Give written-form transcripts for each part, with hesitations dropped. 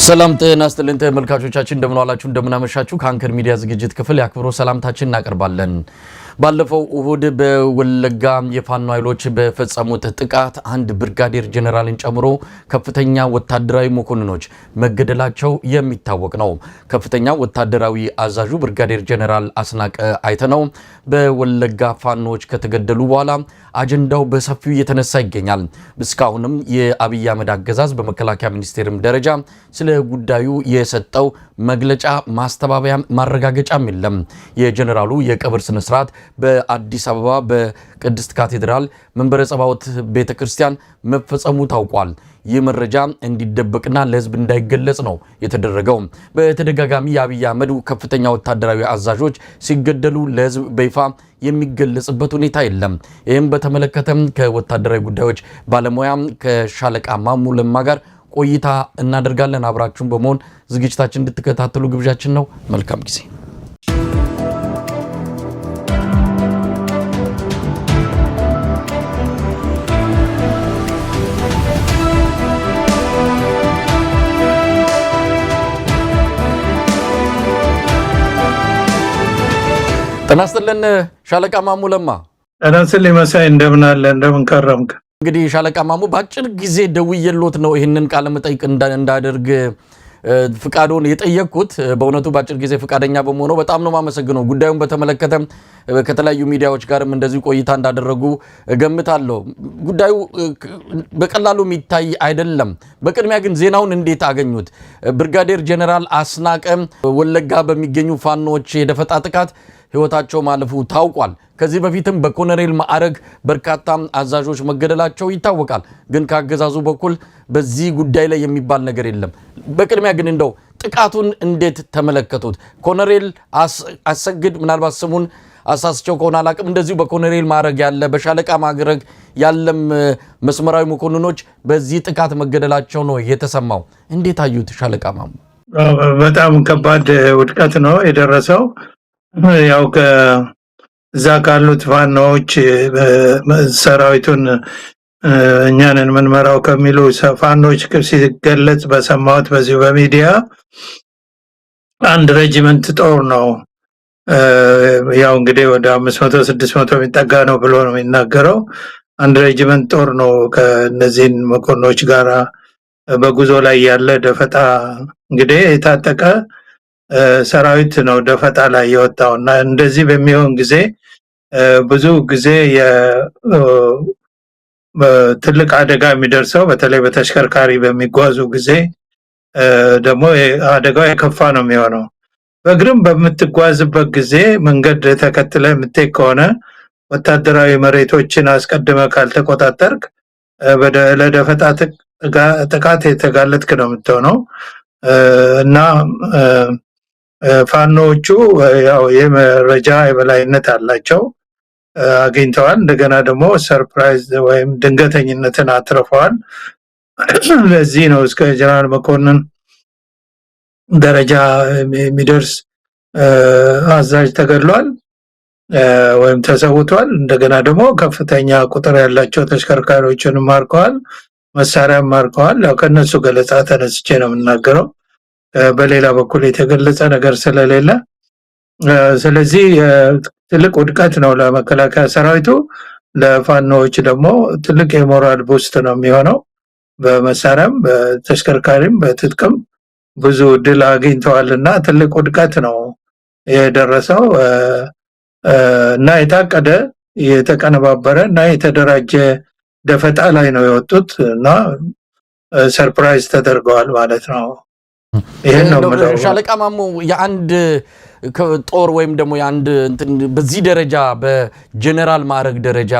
ሰላም ጤና ይስጥልን ተመልካቾቻችን እንደምን ዋላችሁ እንደምን አመሻችሁ ከአንከር ሚዲያ ዝግጅት ክፍል ያክብሮ ሰላምታችን እናቀርባለን። ባለፈው እሁድ በወለጋ የፋኖ ኃይሎች በፈጸሙት ጥቃት አንድ ብርጋዴር ጀነራልን ጨምሮ ከፍተኛ ወታደራዊ መኮንኖች መገደላቸው የሚታወቅ ነው። ከፍተኛ ወታደራዊ አዛዡ ብርጋዴር ጀነራል አስናቀ አይተነው በወለጋ ፋኖች ከተገደሉ በኋላ አጀንዳው በሰፊው እየተነሳ ይገኛል። እስካሁንም የአብይ አህመድ አገዛዝ በመከላከያ ሚኒስቴርም ደረጃ ስለ ጉዳዩ የሰጠው መግለጫ ማስተባበያ ማረጋገጫም የለም። የጀነራሉ የቀብር ስነ ስርዓት በአዲስ አበባ በቅድስት ካቴድራል መንበረ ጸባዖት ቤተክርስቲያን መፈጸሙ ታውቋል። ይህ መረጃ እንዲደበቅና ለህዝብ እንዳይገለጽ ነው የተደረገው። በተደጋጋሚ የአብይ አህመድ ከፍተኛ ወታደራዊ አዛዦች ሲገደሉ ለህዝብ በይፋ የሚገለጽበት ሁኔታ የለም። ይህም በተመለከተም ከወታደራዊ ጉዳዮች ባለሙያ ከሻለቃ ማሙ ለማ ጋር ቆይታ እናደርጋለን። አብራችሁን በመሆን ዝግጅታችን እንድትከታተሉ ግብዣችን ነው። መልካም ጊዜ። ጤና ይስጥልን ሻለቃ ማሙ ለማ። ጤና ይስጥልኝ መሳይ፣ እንደምን አለ እንደምን ከረምክ? እንግዲህ ሻለቃ ማሙ በአጭር ጊዜ ደውዬልዎት ነው ይህንን ቃለ መጠይቅ እንዳደርግ ፍቃዶን የጠየቅኩት። በእውነቱ በአጭር ጊዜ ፍቃደኛ በመሆኑ በጣም ነው የማመሰግነው። ጉዳዩን በተመለከተ ከተለያዩ ሚዲያዎች ጋርም እንደዚሁ ቆይታ እንዳደረጉ እገምታለሁ። ጉዳዩ በቀላሉ የሚታይ አይደለም። በቅድሚያ ግን ዜናውን እንዴት አገኙት? ብርጋዴር ጀነራል አስናቀ ወለጋ በሚገኙ ፋኖች የደፈጣ ጥቃት ህይወታቸው ማለፉ ታውቋል። ከዚህ በፊትም በኮሎኔል ማዕረግ በርካታ አዛዦች መገደላቸው ይታወቃል። ግን ከአገዛዙ በኩል በዚህ ጉዳይ ላይ የሚባል ነገር የለም። በቅድሚያ ግን እንደው ጥቃቱን እንዴት ተመለከቱት? ኮሎኔል አሰግድ ምናልባት ስሙን አሳስቸው ከሆነ አላቅም፣ እንደዚሁ በኮሎኔል ማዕረግ ያለ በሻለቃ ማዕረግ ያለም መስመራዊ መኮንኖች በዚህ ጥቃት መገደላቸው ነው የተሰማው። እንዴት አዩት ሻለቃ ማሙ? በጣም ከባድ ውድቀት ነው የደረሰው። ያው ከዛ ካሉት ፋኖች ሰራዊቱን እኛንን ምንመራው ከሚሉ ፋኖች ሲገለጽ በሰማሁት በዚሁ በሚዲያ አንድ ሬጂመንት ጦር ነው ያው እንግዲህ ወደ 500 600 የሚጠጋ ነው ብሎ ነው የሚናገረው። አንድ ሬጂመንት ጦር ነው ከነዚህን መኮንኖች ጋር በጉዞ ላይ ያለ ደፈጣ እንግዲህ የታጠቀ ሰራዊት ነው ደፈጣ ላይ የወጣውና እንደዚህ በሚሆን ጊዜ ብዙ ጊዜ ትልቅ አደጋ የሚደርሰው በተለይ በተሽከርካሪ በሚጓዙ ጊዜ ደግሞ አደጋው የከፋ ነው የሚሆነው። በእግርም በምትጓዝበት ጊዜ መንገድ ተከትለ የምትሄድ ከሆነ ወታደራዊ መሬቶችን አስቀድመ ካልተቆጣጠርክ ለደፈጣ ጥቃት የተጋለጥክ ነው የምትሆነው እና ፋኖቹ ያው የመረጃ የበላይነት አላቸው አግኝተዋል። እንደገና ደግሞ ሰርፕራይዝ ወይም ድንገተኝነትን አትርፈዋል። ለዚህ ነው እስከ ጀነራል መኮንን ደረጃ የሚደርስ አዛዥ ተገድሏል ወይም ተሰውቷል። እንደገና ደግሞ ከፍተኛ ቁጥር ያላቸው ተሽከርካሪዎችን ማርከዋል፣ መሳሪያም ማርከዋል። ያው ከነሱ ገለጻ ተነስቼ ነው የምናገረው። በሌላ በኩል የተገለጸ ነገር ስለሌለ ስለዚህ ትልቅ ውድቀት ነው ለመከላከያ ሰራዊቱ። ለፋኖዎች ደግሞ ትልቅ የሞራል ቡስት ነው የሚሆነው። በመሳሪያም በተሽከርካሪም በትጥቅም ብዙ ድል አግኝተዋልና ትልቅ ውድቀት ነው የደረሰው እና የታቀደ የተቀነባበረ እና የተደራጀ ደፈጣ ላይ ነው የወጡት እና ሰርፕራይዝ ተደርገዋል ማለት ነው። ይሄን ነው ማለት ሻለቃ ማሙ የአንድ ጦር ወይም ደግሞ የአንድ በዚህ ደረጃ በጀነራል ማዕረግ ደረጃ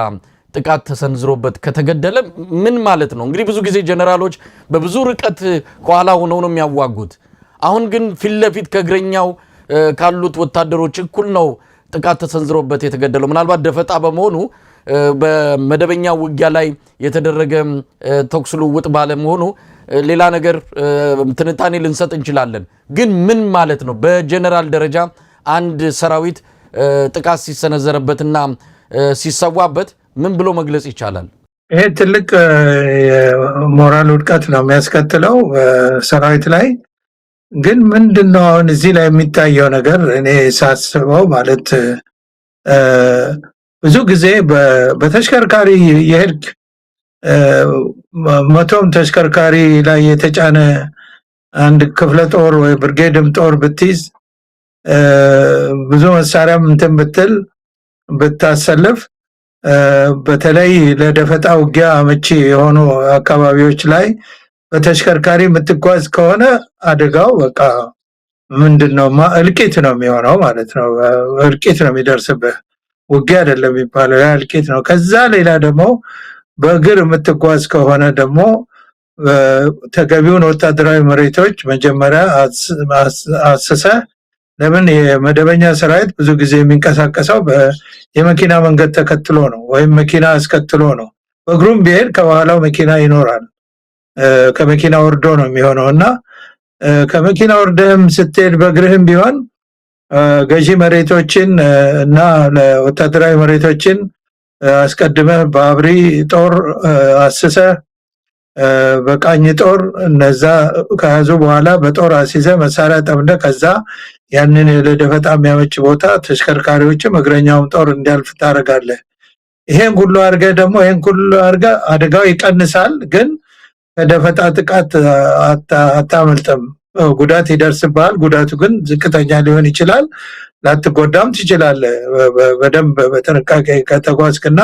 ጥቃት ተሰንዝሮበት ከተገደለ ምን ማለት ነው? እንግዲህ ብዙ ጊዜ ጀነራሎች በብዙ ርቀት ከኋላ ሆነው ነው የሚያዋጉት። አሁን ግን ፊት ለፊት ከእግረኛው ካሉት ወታደሮች እኩል ነው ጥቃት ተሰንዝሮበት የተገደለው። ምናልባት ደፈጣ በመሆኑ በመደበኛ ውጊያ ላይ የተደረገ ተኩስ ልውውጥ ባለመሆኑ ሌላ ነገር ትንታኔ ልንሰጥ እንችላለን። ግን ምን ማለት ነው በጀነራል ደረጃ አንድ ሰራዊት ጥቃት ሲሰነዘረበትና ሲሰዋበት ምን ብሎ መግለጽ ይቻላል? ይሄ ትልቅ ሞራል ውድቀት ነው የሚያስከትለው ሰራዊት ላይ ግን ምንድነው አሁን እዚህ ላይ የሚታየው ነገር እኔ ሳስበው ማለት ብዙ ጊዜ በተሽከርካሪ የሄድክ መቶም ተሽከርካሪ ላይ የተጫነ አንድ ክፍለ ጦር ወይ ብርጌድም ጦር ብትይዝ ብዙ መሳሪያም እንትን ብትል ብታሰልፍ በተለይ ለደፈጣ ውጊያ አመቺ የሆኑ አካባቢዎች ላይ በተሽከርካሪ የምትጓዝ ከሆነ አደጋው በቃ ምንድነው እልቂት ነው የሚሆነው ማለት ነው። እልቂት ነው የሚደርስብህ። ውጊያ አይደለም የሚባለው፣ ያ እልቂት ነው። ከዛ ሌላ ደግሞ በእግር የምትጓዝ ከሆነ ደግሞ ተገቢውን ወታደራዊ መሬቶች መጀመሪያ አስሰህ ለምን የመደበኛ ሰራዊት ብዙ ጊዜ የሚንቀሳቀሰው የመኪና መንገድ ተከትሎ ነው ወይም መኪና አስከትሎ ነው። በእግሩም ቢሄድ ከኋላው መኪና ይኖራል። ከመኪና ወርዶ ነው የሚሆነውና ከመኪና ወርደህም ስትሄድ በእግርህም ቢሆን ገዢ መሬቶችን እና ለወታደራዊ መሬቶችን አስቀድመህ በአብሪ ጦር አስሰህ በቃኝ ጦር እነዛ ከያዙ በኋላ በጦር አስይዘህ መሳሪያ ጠምደህ ከዛ ያንን ለደፈጣ የሚያመች ቦታ ተሽከርካሪዎችም እግረኛውም ጦር እንዲያልፍ ታደርጋለህ። ይሄን ሁሉ አድርገህ አደጋው ይቀንሳል። ግን ከደፈጣ ጥቃት አታመልጥም። ጉዳት ይደርስብሃል። ጉዳቱ ግን ዝቅተኛ ሊሆን ይችላል። ላትጎዳም ትችላለህ በደንብ በጥንቃቄ ከተጓዝክና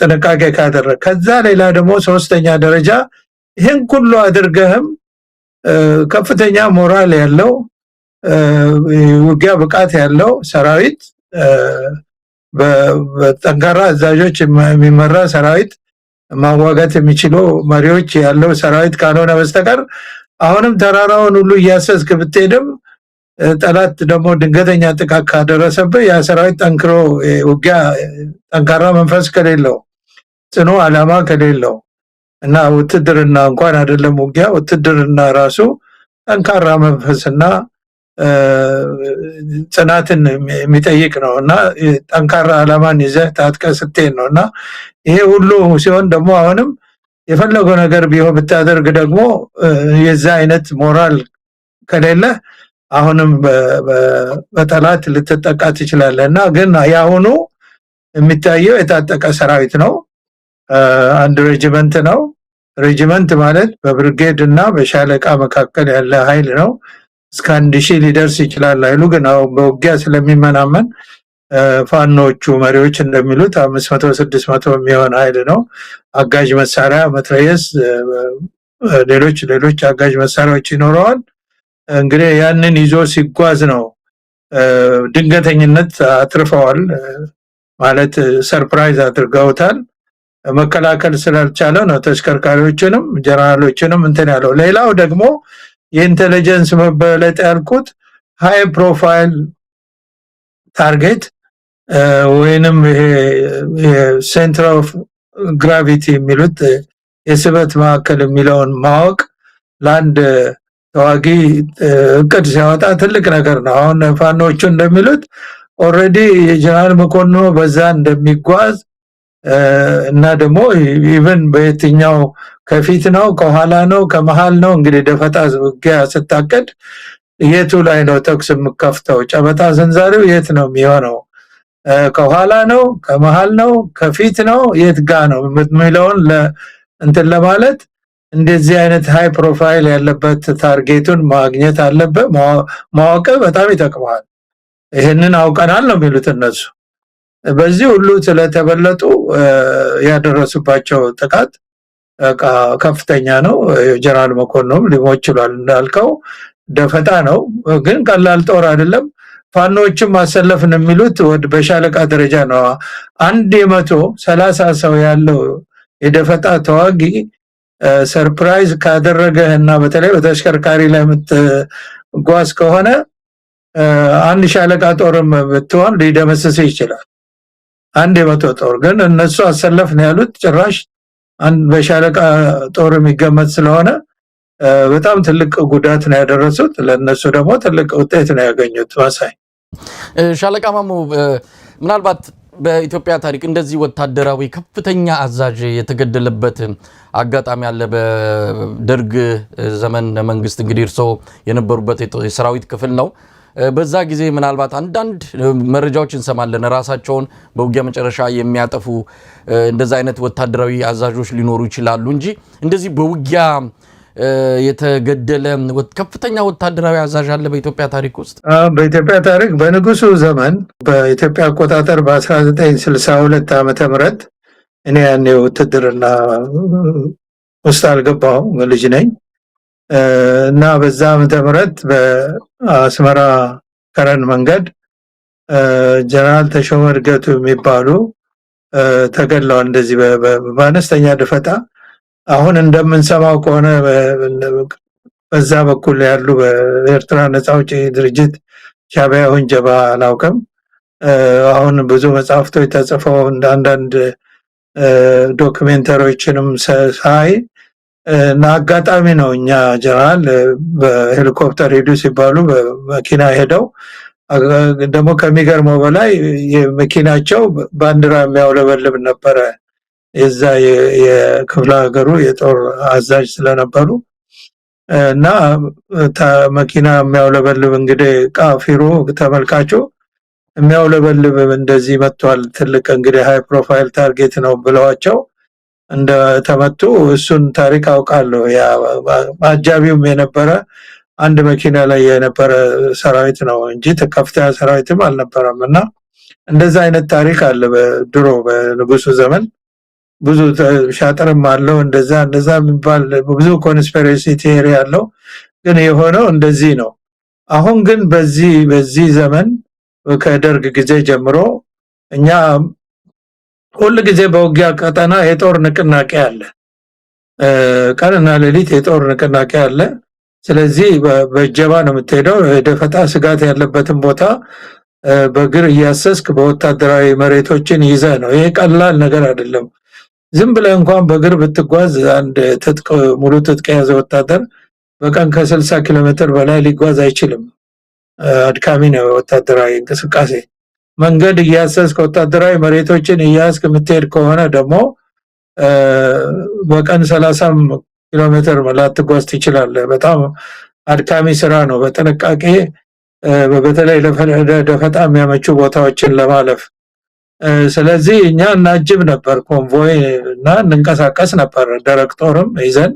ጥንቃቄ ካደረግ። ከዛ ሌላ ደግሞ ሶስተኛ ደረጃ ይሄን ሁሉ አድርገህም ከፍተኛ ሞራል ያለው ውጊያ ብቃት ያለው ሰራዊት በጠንካራ አዛዦች የሚመራ ሰራዊት ማዋጋት የሚችሉ መሪዎች ያለው ሰራዊት ካልሆነ በስተቀር አሁንም ተራራውን ሁሉ እያሰስክ ብትሄድም ጠላት ደግሞ ድንገተኛ ጥቃት ካደረሰብህ ያ ሰራዊት ጠንክሮ ውጊያ ጠንካራ መንፈስ ከሌለው ጽኑ ዓላማ ከሌለው እና ውትድርና እንኳን አይደለም ውጊያ ውትድርና ራሱ ጠንካራ መንፈስና ጽናትን የሚጠይቅ ነውና ጠንካራ ዓላማን ይዘህ ታጥቀህ ስትሄድ ነውና ይሄ ሁሉ ሲሆን ደግሞ አሁንም የፈለገው ነገር ቢሆን ብታደርግ ደግሞ የዛ አይነት ሞራል ከሌለ አሁንም በጠላት ልትጠቃ ትችላለህና ግን ያሁኑ የሚታየው የታጠቀ ሰራዊት ነው። አንድ ሬጂመንት ነው። ሬጂመንት ማለት በብርጌድ እና በሻለቃ መካከል ያለ ኃይል ነው። እስከ 1000 ሊደርስ ይችላል ኃይሉ። ግን አሁን በውጊያ ስለሚመናመን ፋኖቹ መሪዎች እንደሚሉት 500 600 የሚሆን ኃይል ነው። አጋዥ መሳሪያ መትረየስ፣ ሌሎች አጋዥ መሳሪያዎች ይኖረዋል። እንግዲህ ያንን ይዞ ሲጓዝ ነው ድንገተኝነት አትርፈዋል ማለት ሰርፕራይዝ አድርገውታል። መከላከል ስላልቻለ ነው ተሽከርካሪዎችንም ጀነራሎችንም እንትን ያለው። ሌላው ደግሞ የኢንተለጀንስ መበለጥ ያልኩት ሃይ ፕሮፋይል ታርጌት ወይንም ይሄ ሴንተር ኦፍ ግራቪቲ የሚሉት የስበት ማዕከል የሚለውን ማወቅ ለአንድ ተዋጊ እቅድ ሲያወጣ ትልቅ ነገር ነው። አሁን ፋኖቹ እንደሚሉት ኦልሬዲ የጀነራል መኮንኑ በዛ እንደሚጓዝ እና ደግሞ ኢቭን በየትኛው ከፊት ነው ከኋላ ነው ከመሃል ነው እንግዲህ ደፈጣ ውጊያ ስታቀድ የቱ ላይ ነው ተኩስ የምከፍተው? ጨበጣ ዘንዛሪው የት ነው የሚሆነው? ከኋላ ነው ከመሃል ነው ከፊት ነው የት ጋ ነው የሚለውን እንትን ለማለት እንደዚህ አይነት ሃይ ፕሮፋይል ያለበት ታርጌቱን ማግኘት አለበት። ማወቅ በጣም ይጠቅማል። ይሄንን አውቀናል ነው የሚሉት እነሱ። በዚህ ሁሉ ስለተበለጡ ያደረሱባቸው ጥቃት ከፍተኛ ነው። ጀነራል መኮንኑም ሊሞት ይችላል እንዳልከው ደፈጣ ነው፣ ግን ቀላል ጦር አይደለም። ፋኖዎችም ማሰለፍን የሚሉት በሻለቃ ደረጃ ነው። 130 ሰው ያለው የደፈጣ ተዋጊ ሰርፕራይዝ ካደረገህና በተለይ በተሽከርካሪ ላይ የምትጓዝ ከሆነ አንድ ሻለቃ ጦርም ብትሆን ሊደመስስ ይችላል። 100 ጦር ግን እነሱ አሰለፍን ያሉት ጭራሽ አንድ በሻለቃ ጦር የሚገመት ስለሆነ በጣም ትልቅ ጉዳት ነው ያደረሱት። ለነሱ ደግሞ ትልቅ ውጤት ነው ያገኙት። ዋሳይ ሻለቃ ማሙ ምናልባት በኢትዮጵያ ታሪክ እንደዚህ ወታደራዊ ከፍተኛ አዛዥ የተገደለበት አጋጣሚ አለ? በደርግ ዘመን መንግስት እንግዲህ እርሶ የነበሩበት የሰራዊት ክፍል ነው። በዛ ጊዜ ምናልባት አንዳንድ መረጃዎች እንሰማለን ራሳቸውን በውጊያ መጨረሻ የሚያጠፉ እንደዛ አይነት ወታደራዊ አዛዦች ሊኖሩ ይችላሉ እንጂ እንደዚህ በውጊያ የተገደለ ከፍተኛ ወታደራዊ አዛዥ አለ በኢትዮጵያ ታሪክ ውስጥ? በኢትዮጵያ ታሪክ በንጉሱ ዘመን በኢትዮጵያ አቆጣጠር በ1962 ዓመተ ምህረት እኔ ያኔ ውትድርና ውስጥ አልገባሁም፣ ልጅ ነኝ እና በዛ ዓመተ ምህረት በአስመራ ከረን መንገድ ጀነራል ተሾመ እድገቱ የሚባሉ ተገድለዋል። እንደዚህ በአነስተኛ ድፈጣ አሁን እንደምንሰማው ከሆነ በዛ በኩል ያሉ በኤርትራ ነፃ አውጪ ድርጅት ሻዕቢያ ወንጀባ አላውቅም። አሁን ብዙ መጽሐፍቶች ተጽፈው አንዳንድ ዶክሜንተሪዎችንም ሳይ እና አጋጣሚ ነው እኛ ጀነራል በሄሊኮፕተር ሄዱ ሲባሉ በመኪና ሄደው ደግሞ ከሚገርመው በላይ የመኪናቸው ባንዲራ የሚያውለበልብ ነበረ። የዛ የክፍለ ሀገሩ የጦር አዛዥ ስለነበሩ እና መኪና የሚያውለበልብ እንግዲህ ቃፊሩ ተመልካቹ የሚያውለበልብ እንደዚህ መጥቷል፣ ትልቅ እንግዲህ ሃይ ፕሮፋይል ታርጌት ነው ብለዋቸው እንደተመቱ እሱን ታሪክ አውቃለሁ። ያ አጃቢውም የነበረ አንድ መኪና ላይ የነበረ ሰራዊት ነው እንጂ ከፍተኛ ሰራዊትም አልነበረም። እና እንደዛ አይነት ታሪክ አለ በድሮ በንጉሱ ዘመን። ብዙ ሻጥርም አለው እንደዛ የሚባል ብዙ ኮንስፒሬሲ ቲዮሪ አለው። ግን የሆነው እንደዚህ ነው። አሁን ግን በዚህ ዘመን ከደርግ ጊዜ ጀምሮ እኛ ሁሉ ጊዜ በውጊያ ቀጠና የጦር ንቅናቄ አለ፣ ቀንና ሌሊት የጦር ንቅናቄ አለ። ስለዚህ በእጀባ ነው የምትሄደው። የደፈጣ ስጋት ያለበትን ቦታ በእግር እያሰስክ በወታደራዊ መሬቶችን ይዘህ ነው። ይሄ ቀላል ነገር አይደለም። ዝም ብለህ እንኳን በእግር ብትጓዝ አንድ ሙሉ ትጥቅ የያዘ ወታደር በቀን ከ60 ኪሎ ሜትር በላይ ሊጓዝ አይችልም። አድካሚ ነው ወታደራዊ እንቅስቃሴ። መንገድ እያሰስክ ወታደራዊ መሬቶችን እያስክ የምትሄድ ከሆነ ደግሞ በቀን 30 ኪሎ ሜትር ላትጓዝ ትችላለህ። በጣም አድካሚ ስራ ነው። በጥንቃቄ በተለይ ለደፈጣ የሚያመቹ ቦታዎችን ለማለፍ። ስለዚህ እኛ እናጅብ ነበር ኮንቮይ እና እንንቀሳቀስ ነበር። ደረቅ ጦርም ይዘን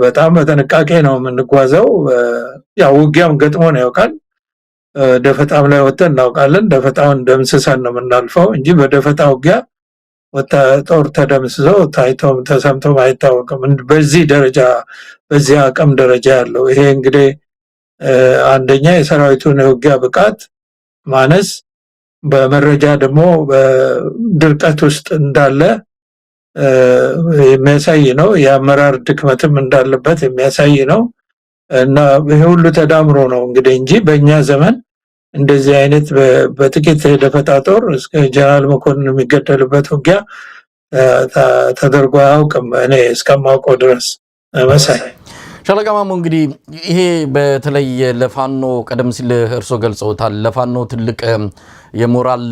በጣም በጥንቃቄ ነው የምንጓዘው። ያው ውጊያም ገጥሞን ያውቃል። ደፈጣም ላይ ወጥተን እናውቃለን። ደፈጣውን ደምስሰን ነው የምናልፈው እንጂ በደፈጣ ውጊያ ጦር ተደምስሶ ታይቶም ተሰምቶም አይታወቅም። በዚህ ደረጃ በዚህ አቅም ደረጃ ያለው ይሄ እንግዲህ አንደኛ የሰራዊቱን የውጊያ ብቃት ማነስ፣ በመረጃ ደግሞ በድርቀት ውስጥ እንዳለ የሚያሳይ ነው። የአመራር ድክመትም እንዳለበት የሚያሳይ ነው። እና ይሄ ሁሉ ተዳምሮ ነው እንግዲህ እንጂ በእኛ ዘመን እንደዚህ አይነት በጥቂት የደፈጣ ጦር እስከ ጀነራል መኮንን የሚገደልበት ውጊያ ተደርጎ አያውቅም እኔ እስከማውቀው ድረስ። መሳይ ሻለቃ ማሞ እንግዲህ ይሄ በተለይ ለፋኖ ቀደም ሲል እርሶ ገልጸውታል፣ ለፋኖ ትልቅ የሞራል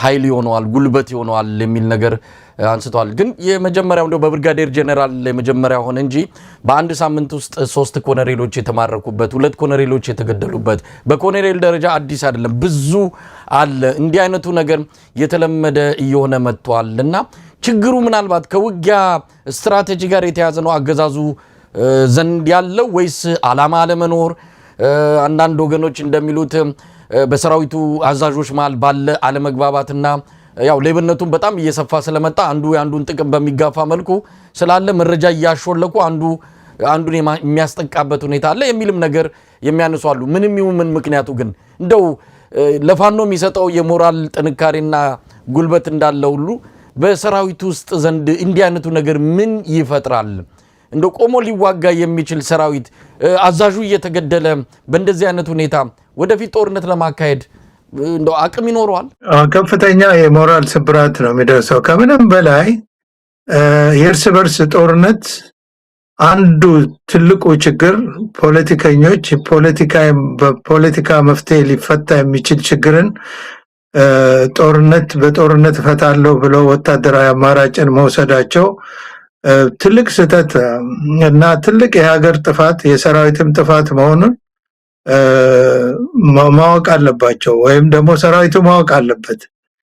ኃይል ይሆነዋል፣ ጉልበት ይሆነዋል የሚል ነገር አንስተዋል። ግን የመጀመሪያው እንደው በብርጋዴር ጀነራል የመጀመሪያ ሆነ እንጂ በአንድ ሳምንት ውስጥ 3 ኮሎኔሎች የተማረኩበት፣ 2 ኮሎኔሎች የተገደሉበት በኮሎኔል ደረጃ አዲስ አይደለም፣ ብዙ አለ። እንዲህ አይነቱ ነገር የተለመደ እየሆነ መጥቷል እና ችግሩ ምናልባት ከውጊያ ስትራቴጂ ጋር የተያዘ ነው አገዛዙ ዘንድ ያለው ወይስ ዓላማ አለመኖር? አንዳንድ ወገኖች እንደሚሉት በሰራዊቱ አዛዦች መሃል ባለ አለመግባባትና ያው ሌብነቱን በጣም እየሰፋ ስለመጣ አንዱ ያንዱን ጥቅም በሚጋፋ መልኩ ስላለ መረጃ እያሾለኩ አንዱን የሚያስጠቃበት ሁኔታ አለ የሚልም ነገር የሚያነሱ አሉ። ምንም ይሁን ምን ምክንያቱ ግን እንደው ለፋኖ የሚሰጠው የሞራል ጥንካሬና ጉልበት እንዳለ ሁሉ በሰራዊቱ ውስጥ ዘንድ እንዲህ አይነቱ ነገር ምን ይፈጥራል? እንደው ቆሞ ሊዋጋ የሚችል ሰራዊት አዛዡ እየተገደለ በእንደዚህ አይነት ሁኔታ ወደፊት ጦርነት ለማካሄድ እንደው አቅም ይኖረዋል? ከፍተኛ የሞራል ስብራት ነው የሚደርሰው። ከምንም በላይ የእርስ በርስ ጦርነት አንዱ ትልቁ ችግር ፖለቲከኞች በፖለቲካ መፍትሄ ሊፈታ የሚችል ችግርን ጦርነት በጦርነት ፈታለው ብለው ወታደራዊ አማራጭን መውሰዳቸው ትልቅ ስህተት እና ትልቅ የሀገር ጥፋት የሰራዊትም ጥፋት መሆኑን ማወቅ አለባቸው ወይም ደግሞ ሰራዊቱ ማወቅ አለበት።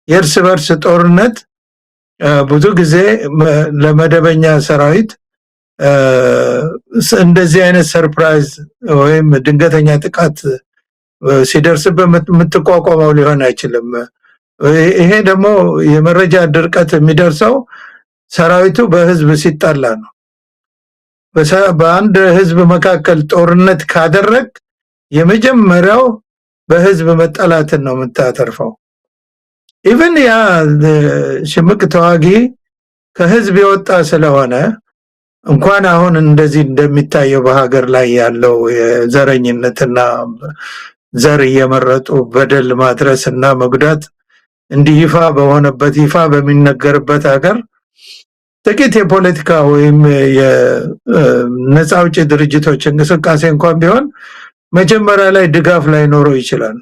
የእርስ በርስ ጦርነት ብዙ ጊዜ ለመደበኛ ሰራዊት እንደዚህ አይነት ሰርፕራይዝ ወይም ድንገተኛ ጥቃት ሲደርስበት የምትቋቋመው ሊሆን አይችልም። ይሄ ደግሞ የመረጃ ድርቀት የሚደርሰው ሰራዊቱ በህዝብ ሲጣላ ነው። በአንድ ህዝብ መካከል ጦርነት ካደረግ የመጀመሪያው በህዝብ መጠላትን ነው የምታተርፈው። ኢቭን ያ ሽምቅ ተዋጊ ከህዝብ የወጣ ስለሆነ እንኳን አሁን እንደዚህ እንደሚታየው በሀገር ላይ ያለው የዘረኝነትና ዘር እየመረጡ በደል ማድረስና መጉዳት እንዲህ ይፋ በሚነገርበት ሀገር ጥቂት የፖለቲካ ወይም የነፃ አውጪ ድርጅቶች እንቅስቃሴ እንኳን ቢሆን መጀመሪያ ላይ ድጋፍ ላይ ኖረው ይችላል።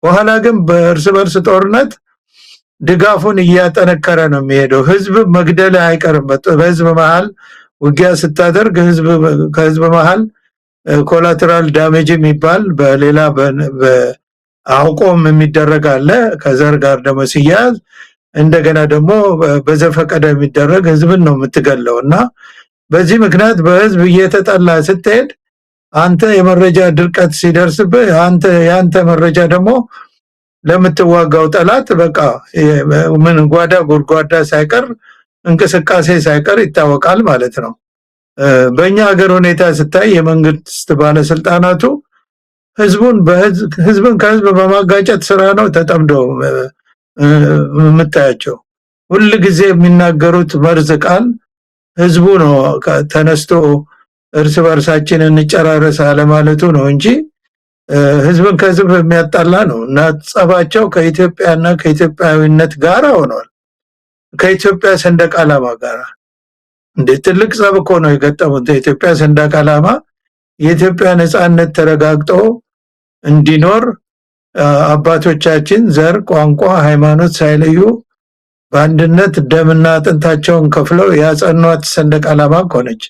በኋላ ግን በእርስ በርስ ጦርነት ድጋፉን እያጠነከረ ነው የሚሄደው። ህዝብ መግደል አይቀርም። በህዝብ መሃል ውጊያ ስታደርግ ከህዝብ መሃል ኮላተራል ዳሜጅ የሚባል በሌላ አውቆም የሚደረግ አለ። ከዘር ጋር ደግሞ ሲያዝ እንደገና ደግሞ በዘፈቀደ የሚደረግ ህዝብን ነው የምትገለው እና በዚህ ምክንያት በህዝብ እየተጠላ ስትሄድ አንተ የመረጃ ድርቀት ሲደርስብህ ያንተ መረጃ ደግሞ ለምትዋጋው ጠላት በቃ ምን ጓዳ ጎድጓዳ ሳይቀር እንቅስቃሴ ሳይቀር ይታወቃል ማለት ነው። በእኛ ሀገር ሁኔታ ስታይ የመንግስት ባለስልጣናቱ ህዝብን ከህዝብ በማጋጨት ስራ ነው ተጠምደው የምታያቸው። ሁል ጊዜ የሚናገሩት መርዝ ቃል ህዝቡ ነው ተነስቶ እርስ በርሳችን እንጨራረስ አለማለቱ ነው እንጂ ህዝብን ከህዝብ የሚያጣላ ነው እና ጸባቸው ከኢትዮጵያና ከኢትዮጵያዊነት ጋር ሆኗል። ከኢትዮጵያ ሰንደቅ ዓላማ ጋር እንደ ትልቅ ጸብ እኮ ነው የገጠሙት። የኢትዮጵያ ሰንደቅ ዓላማ የኢትዮጵያ ነጻነት ተረጋግጦ እንዲኖር አባቶቻችን ዘር፣ ቋንቋ፣ ሃይማኖት ሳይለዩ በአንድነት ደምና አጥንታቸውን ከፍለው ያጸኗት ሰንደቅ ዓላማ ሆነች።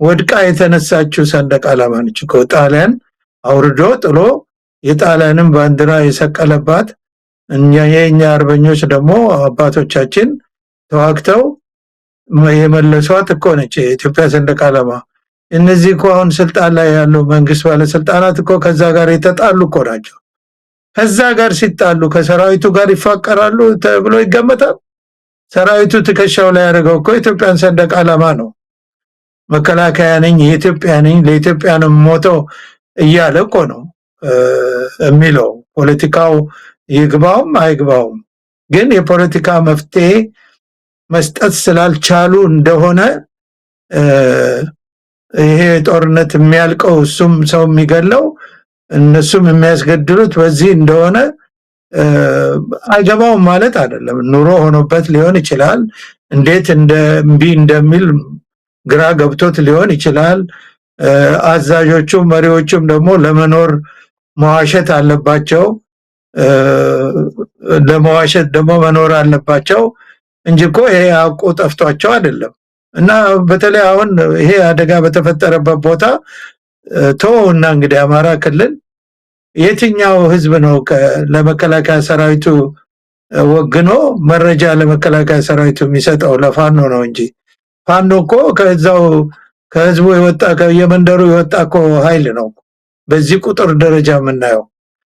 ወድቃ የተነሳችው ሰንደቅ ዓላማ ነች። ጣሊያን አውርዶ ጥሎ የጣሊያንን ባንዲራ የሰቀለባት የኛ አርበኞች ደግሞ አባቶቻችን ተዋግተው የመለሷት እኮ ነች የኢትዮጵያ ሰንደቅ ዓላማ። እነዚህ እኮ አሁን ስልጣን ላይ ያለው መንግስት ባለስልጣናት እኮ ከዛ ጋር የተጣሉ እኮ ናቸው። ከዛ ጋር ሲጣሉ ከሰራዊቱ ጋር ይፋቀራሉ ተብሎ ይገመታል። ሰራዊቱ ትከሻው ላይ ያደረገው እኮ ኢትዮጵያን ሰንደቅ ዓላማ ነው። መከላከያ ነኝ የኢትዮጵያ ነኝ ለኢትዮጵያ ነው ሞተው እያለ እኮ ነው የሚለው። ፖለቲካው ይግባውም አይግባውም ግን የፖለቲካ መፍትሄ መስጠት ስላልቻሉ እንደሆነ ይሄ ጦርነት የሚያልቀው እሱም ሰው የሚገለው እነሱም የሚያስገድሉት በዚህ እንደሆነ አይገባውም ማለት አይደለም። ኑሮ ሆኖበት ሊሆን ይችላል። እንዴት እምቢ እንደሚል ግራ ገብቶት ሊሆን ይችላል። አዛዦቹ መሪዎቹም ደግሞ ለመኖር መዋሸት አለባቸው። ለመዋሸት ደግሞ መኖር አለባቸው እንጂ እኮ ይሄ አውቆ ጠፍቷቸው አይደለም። እና በተለይ አሁን ይሄ አደጋ በተፈጠረበት ቦታ ተወውና እንግዲህ አማራ ክልል የትኛው ህዝብ ነው ለመከላከያ ሰራዊቱ ወግኖ መረጃ ለመከላከያ ሰራዊቱ የሚሰጠው? ለፋኖ ነው እንጂ ፋኖ እኮ ከዛው ከህዝቡ የወጣ ከየመንደሩ የወጣ እኮ ኃይል ነው በዚህ ቁጥር ደረጃ የምናየው።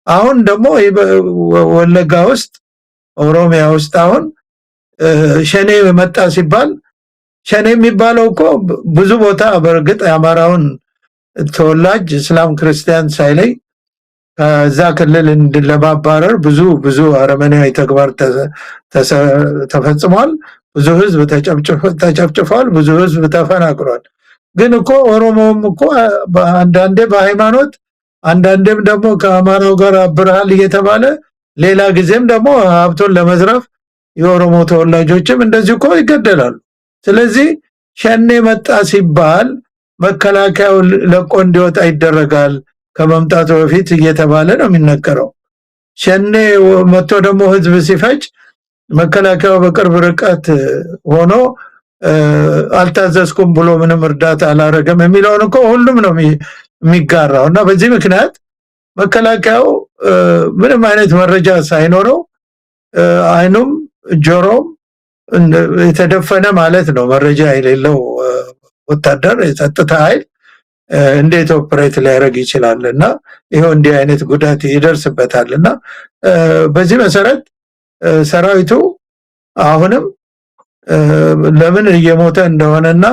አሁን ደግሞ ወለጋ ውስጥ ኦሮሚያ ውስጥ አሁን ሸኔ መጣ ሲባል ሸኔ የሚባለው እኮ ብዙ ቦታ በርግጥ የአማራውን ተወላጅ እስላም ክርስቲያን ሳይለይ ከዛ ክልል ለማባረር ብዙ አረመኔያዊ ተግባር ተፈጽሟል። ብዙ ህዝብ ተጨፍጭፏል። ብዙ ህዝብ ተፈናቅሏል። ግን እኮ ኦሮሞም እኮ አንዳንዴ በሃይማኖት አንዳንዴም ደግሞ ከአማራው ጋር አብረሃል እየተባለ ሌላ ጊዜም ደግሞ ሀብቱን ለመዝረፍ የኦሮሞ ተወላጆችም እንደዚህ እኮ ይገደላሉ። ስለዚህ ሸኔ መጣ ሲባል መከላከያው ለቆ እንዲወጣ ይደረጋል ከመምጣቱ በፊት እየተባለ ነው የሚነገረው። ሸኔ መጥቶ ደግሞ ህዝብ ሲፈጅ መከላከያው በቅርብ ርቀት ሆኖ አልታዘዝኩም ብሎ ምንም እርዳታ አላረገም የሚለውን እኮ ሁሉም ነው የሚጋራው። እና በዚህ ምክንያት መከላከያው ምንም አይነት መረጃ ሳይኖረው አይኑም ጆሮም የተደፈነ ማለት ነው መረጃ የሌለው ወታደር የጸጥታ ኃይል እንዴት ኦፕሬት ሊያደርግ ይችላልና ይሄው እንዲህ አይነት ጉዳት ይደርስበታልና በዚህ መሰረት ሰራዊቱ አሁንም ለምን እየሞተ እንደሆነና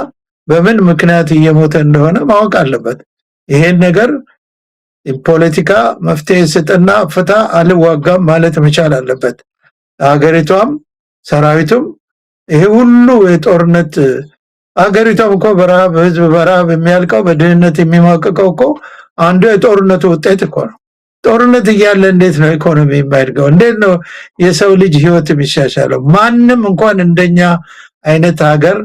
በምን ምክንያት እየሞተ እንደሆነ ማወቅ አለበት። ይሄን ነገር ፖለቲካ መፍትሄ ስጥና ፍታ አልዋጋም ማለት መቻል አለበት። ሀገሪቷም ሰራዊቱም ይሄ ሁሉ የጦርነት ሀገሪቷም እኮ በረሃብ ህዝብ በረሃብ የሚያልቀው በድህነት የሚማቀቀው እኮ አንዱ የጦርነቱ ውጤት እኮ ነው። ጦርነት እያለ እንዴት ነው ኢኮኖሚ የማይድገው? እንዴት ነው የሰው ልጅ ህይወት የሚሻሻለው? ማንም እንኳን እንደኛ አይነት ሀገር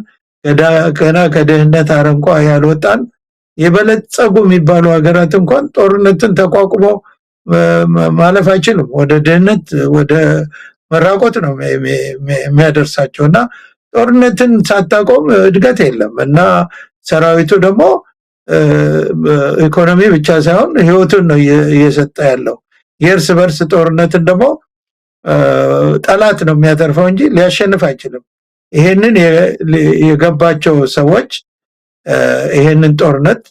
ገና ከድህነት አረንቋ ያልወጣን የበለጸጉ የሚባሉ ሀገራት እንኳን ጦርነትን ተቋቁሞ ማለፍ አይችሉም። ወደ ድህነት ወደ መራቆት ነው የሚያደርሳቸውና ጦርነትን ሳታቆም እድገት የለም። እና ሰራዊቱ ደግሞ ኢኮኖሚ ብቻ ሳይሆን ህይወቱን ነው እየሰጠ ያለው። የእርስ በርስ ጦርነትን ደግሞ ጠላት ነው የሚያተርፈው እንጂ ሊያሸንፍ አይችልም። ይሄንን የገባቸው ሰዎች ይሄንን ጦርነት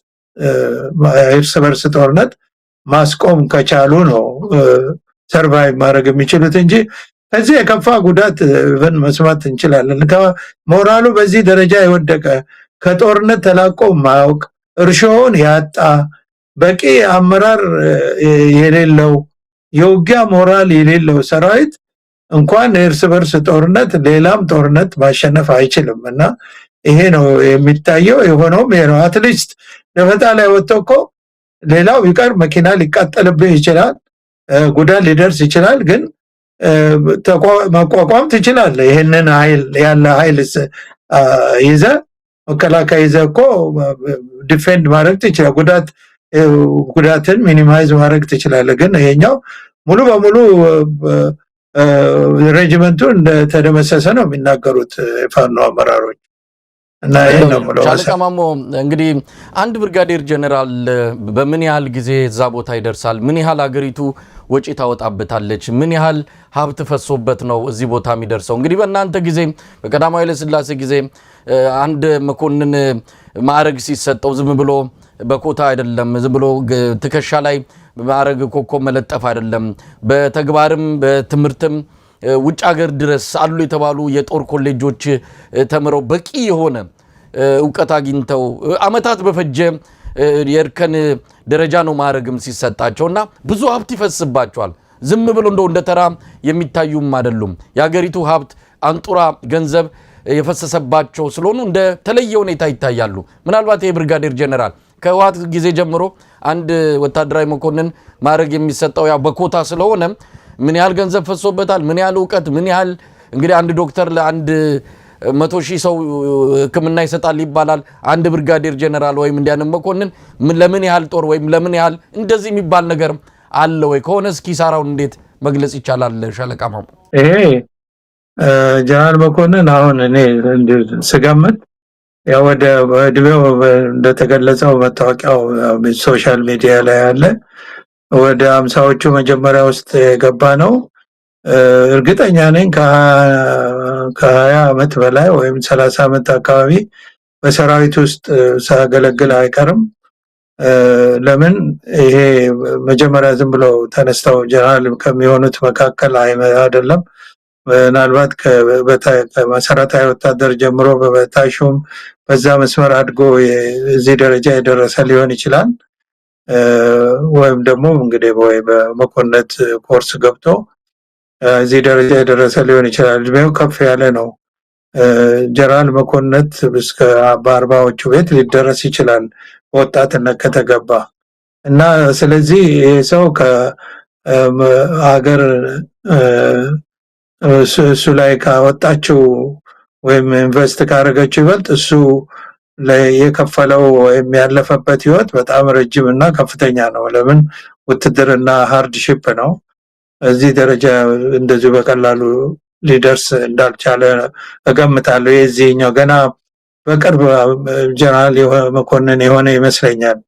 እርስ በርስ ጦርነት ማስቆም ከቻሉ ነው ሰርቫይቭ ማድረግ የሚችሉት እንጂ ከዚህ የከፋ ጉዳት መስማት እንችላለን። ሞራሉ በዚህ ደረጃ የወደቀ ከጦርነት ተላቆ ማያውቅ እርሾውን ያጣ በቂ አመራር የሌለው የውጊያ ሞራል የሌለው ሰራዊት እንኳን እርስ በርስ ጦርነት ሌላም ጦርነት ማሸነፍ አይችልም። እና ይሄ ነው የሚታየው። የሆነውም ይሄ ነው። አትሊስት ደፈጣ ላይ ወጥቶ እኮ ሌላው ቢቀር መኪና ሊቃጠልብህ ይችላል፣ ጉዳት ሊደርስ ይችላል። ግን መቋቋም ትችላለህ። ይሄንን ኃይል ያለ ኃይል ይዘ መከላከያ ይዘ እኮ ዲፌንድ ማድረግ ትችላለህ። ጉዳትን ሚኒማይዝ ማድረግ ትችላለህ። ግን ይሄኛው ሙሉ በሙሉ ሬጂመንቱ እንደተደመሰሰ ነው የሚናገሩት ፋኖ አመራሮች። እና ይሄ ነው ማለት ሻለቃ ማሞ እንግዲህ አንድ ብርጋዴር ጀነራል በምን ያህል ጊዜ እዛ ቦታ ይደርሳል? ምን ያህል ሀገሪቱ ወጪ ታወጣበታለች? ምን ያህል ሀብት ፈሶበት ነው እዚህ ቦታ የሚደርሰው? እንግዲህ በእናንተ ጊዜ በቀዳማዊ ኃይለ ሥላሴ ጊዜ አንድ መኮንን ማዕረግ ሲሰጠው ዝም ብሎ በኮታ አይደለም፣ ዝም ብሎ ትከሻ ላይ ማዕረግ ኮከብ መለጠፍ አይደለም። በተግባርም በትምህርትም ውጭ ሀገር ድረስ አሉ የተባሉ የጦር ኮሌጆች ተምረው በቂ የሆነ እውቀት አግኝተው አመታት በፈጀ የእርከን ደረጃ ነው ማዕረግም ሲሰጣቸውና ብዙ ሀብት ይፈስባቸዋል። ዝም ብሎ እንደ ተራ የሚታዩም አይደሉም። የሀገሪቱ ሀብት አንጡራ ገንዘብ የፈሰሰባቸው ስለሆኑ እንደ ተለየ ሁኔታ ይታያሉ። ምናልባት የብርጋዴር ጀነራል ከህወሓት ጊዜ ጀምሮ አንድ ወታደራዊ መኮንን ማዕረግ የሚሰጠው ያው በኮታ ስለሆነ ምን ያህል ገንዘብ ፈሶበታል፣ ምን ያህል እውቀት፣ ምን ያህል እንግዲህ አንድ ዶክተር ለአንድ 100,000 ሰው ህክምና ይሰጣል ይባላል። አንድ ብርጋዴር ጀነራል ወይም እንዲያንም መኮንን ለምን ያህል ጦር ወይም ለምን ያህል እንደዚህ የሚባል ነገር አለ ወይ? ከሆነስ ኪሳራውን እንዴት መግለጽ ይቻላል? ሻለቃ ማሞ ይሄ ጀነራል መኮንን አሁን እኔ ስገምት ያው ወደ እድሜው እንደተገለጸው መታወቂያው ሶሻል ሚዲያ ላይ አለ ወደ 50ዎቹ መጀመሪያ ውስጥ የገባ ነው። እርግጠኛ ነኝ ከ20 ዓመት በላይ ወይም 30 ዓመት አካባቢ በሰራዊት ውስጥ ሳገለግል አይቀርም። ለምን ይሄ መጀመሪያ ዝም ብለው ተነስተው ጀነራል ከሚሆኑት መካከል አይደለም። ምናልባት ከመሰረታዊ ወታደር ጀምሮ በበታሹም በዛ መስመር አድጎ እዚህ ደረጃ የደረሰ ሊሆን ይችላል። ወይም ደግሞ እንግዲህ ወይ በመኮንነት ኮርስ ገብቶ እዚህ ደረጃ የደረሰ ሊሆን ይችላል። እድሜው ከፍ ያለ ነው። ጀነራል መኮንነት እስከ 40ዎቹ ቤት ሊደረስ ይችላል ወጣትነት ከተገባ እና ስለዚህ ይሄ ሰው ከሀገር እሱ ላይ ካወጣችው ወይም ኢንቨስት ካደረገችው ይበልጥ እሱ የከፈለው ወይም ያለፈበት ህይወት በጣም ረጅም እና ከፍተኛ ነው። ለምን ውትድርና ሃርድሺፕ ነው። እዚህ ደረጃ እንደዚሁ በቀላሉ ሊደርስ እንዳልቻለ እገምታለሁ። የዚህኛው ገና በቅርብ ጀነራል መኮንን የሆነ ይመስለኛል።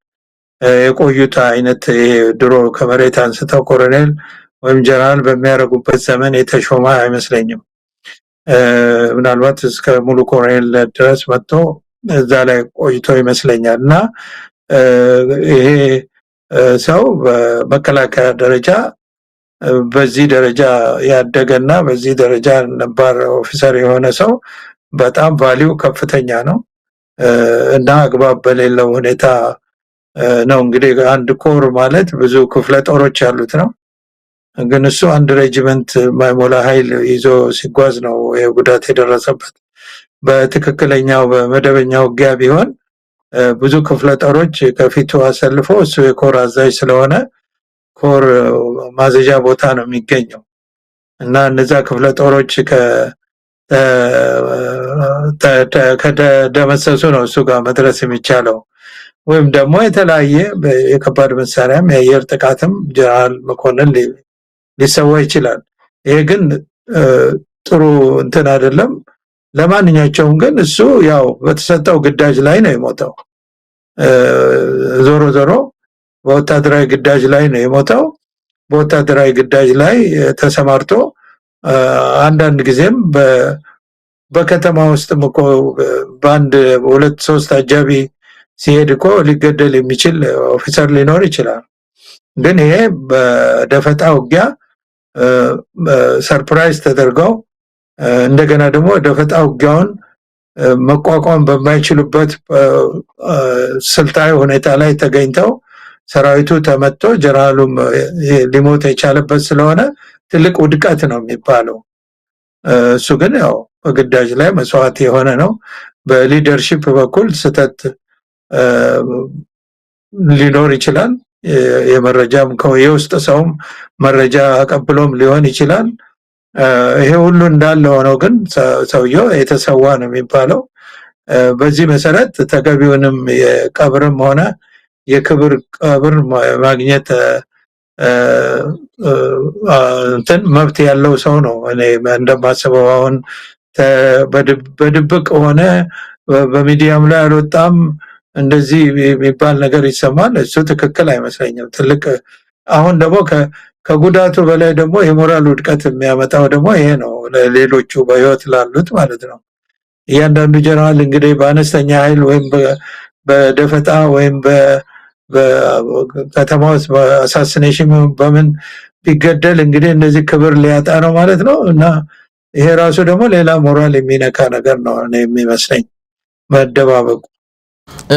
የቆዩት አይነት ድሮ ከመሬት አንስተው ኮሎኔል ወይም ጀነራል በሚያደርጉበት ዘመን የተሾመ አይመስለኝም። ምናልባት እስከ ሙሉ ኮሎኔል ድረስ መጥቶ እዛ ላይ ቆይቶ ይመስለኛል እና ይሄ ሰው በመከላከያ ደረጃ በዚህ ደረጃ ያደገና በዚህ ደረጃ ነባር ኦፊሰር የሆነ ሰው በጣም ቫሊዩ ከፍተኛ ነው እና አግባብ በሌለው ሁኔታ ነው እንግዲህ አንድ ኮር ማለት ብዙ ክፍለ ጦሮች ያሉት ነው። ግን እሱ አንድ ሬጂመንት ማይሞላ ኃይል ይዞ ሲጓዝ ነው የጉዳት የደረሰበት። በትክክለኛው በመደበኛው ውጊያ ቢሆን ብዙ ክፍለ ጦሮች ከፊቱ አሰልፎ እሱ የኮር አዛዥ ስለሆነ ኮር ማዘዣ ቦታ ነው የሚገኘው እና እነዛ ክፍለ ጦሮች ከደመሰሱ ነው እሱ ጋር መድረስ የሚቻለው። ወይም ደግሞ የተለያየ የከባድ መሳሪያም የአየር ጥቃትም ጀነራል መኮንን ሊሰዋ ይችላል። ይሄ ግን ጥሩ እንትን አይደለም። ለማንኛቸውም ግን እሱ ያው በተሰጠው ግዳጅ ላይ ነው የሞተው። ዞሮ ዞሮ በወታደራዊ ግዳጅ ላይ ነው የሞተው። በወታደራዊ ግዳጅ ላይ ተሰማርቶ አንዳንድ ጊዜም በከተማ ውስጥም እኮ በአንድ ሁለት ሶስት አጃቢ ሲሄድ እኮ ሊገደል የሚችል ኦፊሰር ሊኖር ይችላል። ግን ይሄ በደፈጣ ውጊያ ሰርፕራይዝ ተደርገው እንደገና ደግሞ ደፈጣ ውጊያውን መቋቋም በማይችሉበት ስልታዊ ሁኔታ ላይ ተገኝተው ሰራዊቱ ተመቶ ጀነራሉም ሊሞት የቻለበት ስለሆነ ትልቅ ውድቀት ነው የሚባለው። እሱ ግን ያው በግዳጅ ላይ መስዋዕት የሆነ ነው። በሊደርሺፕ በኩል ስተት ሊኖር ይችላል። የመረጃም የውስጥ ሰውም መረጃ አቀብሎም ሊሆን ይችላል። ይሄ ሁሉ እንዳለ ሆነው ግን ሰውየው የተሰዋ ነው የሚባለው። በዚህ መሰረት ተገቢውንም የቀብርም ሆነ የክብር ቀብር ማግኘት እንትን መብት ያለው ሰው ነው እኔ እንደማስበው። አሁን በድብቅ ሆነ በሚዲያም ላይ አልወጣም እንደዚህ የሚባል ነገር ይሰማል። እሱ ትክክል አይመስለኝም። ትልቅ አሁን ደግሞ ከጉዳቱ በላይ ደግሞ የሞራል ውድቀት የሚያመጣው ደግሞ ይሄ ነው፣ ለሌሎቹ በህይወት ላሉት ማለት ነው። እያንዳንዱ ጀነራል እንግዲህ በአነስተኛ ኃይል ወይም በደፈጣ ወይም በከተማ ውስጥ በአሳሲኔሽን በምን ቢገደል እንግዲህ እነዚህ ክብር ሊያጣ ነው ማለት ነው እና ይሄ ራሱ ደግሞ ሌላ ሞራል የሚነካ ነገር ነው እኔ የሚመስለኝ መደባበቁ።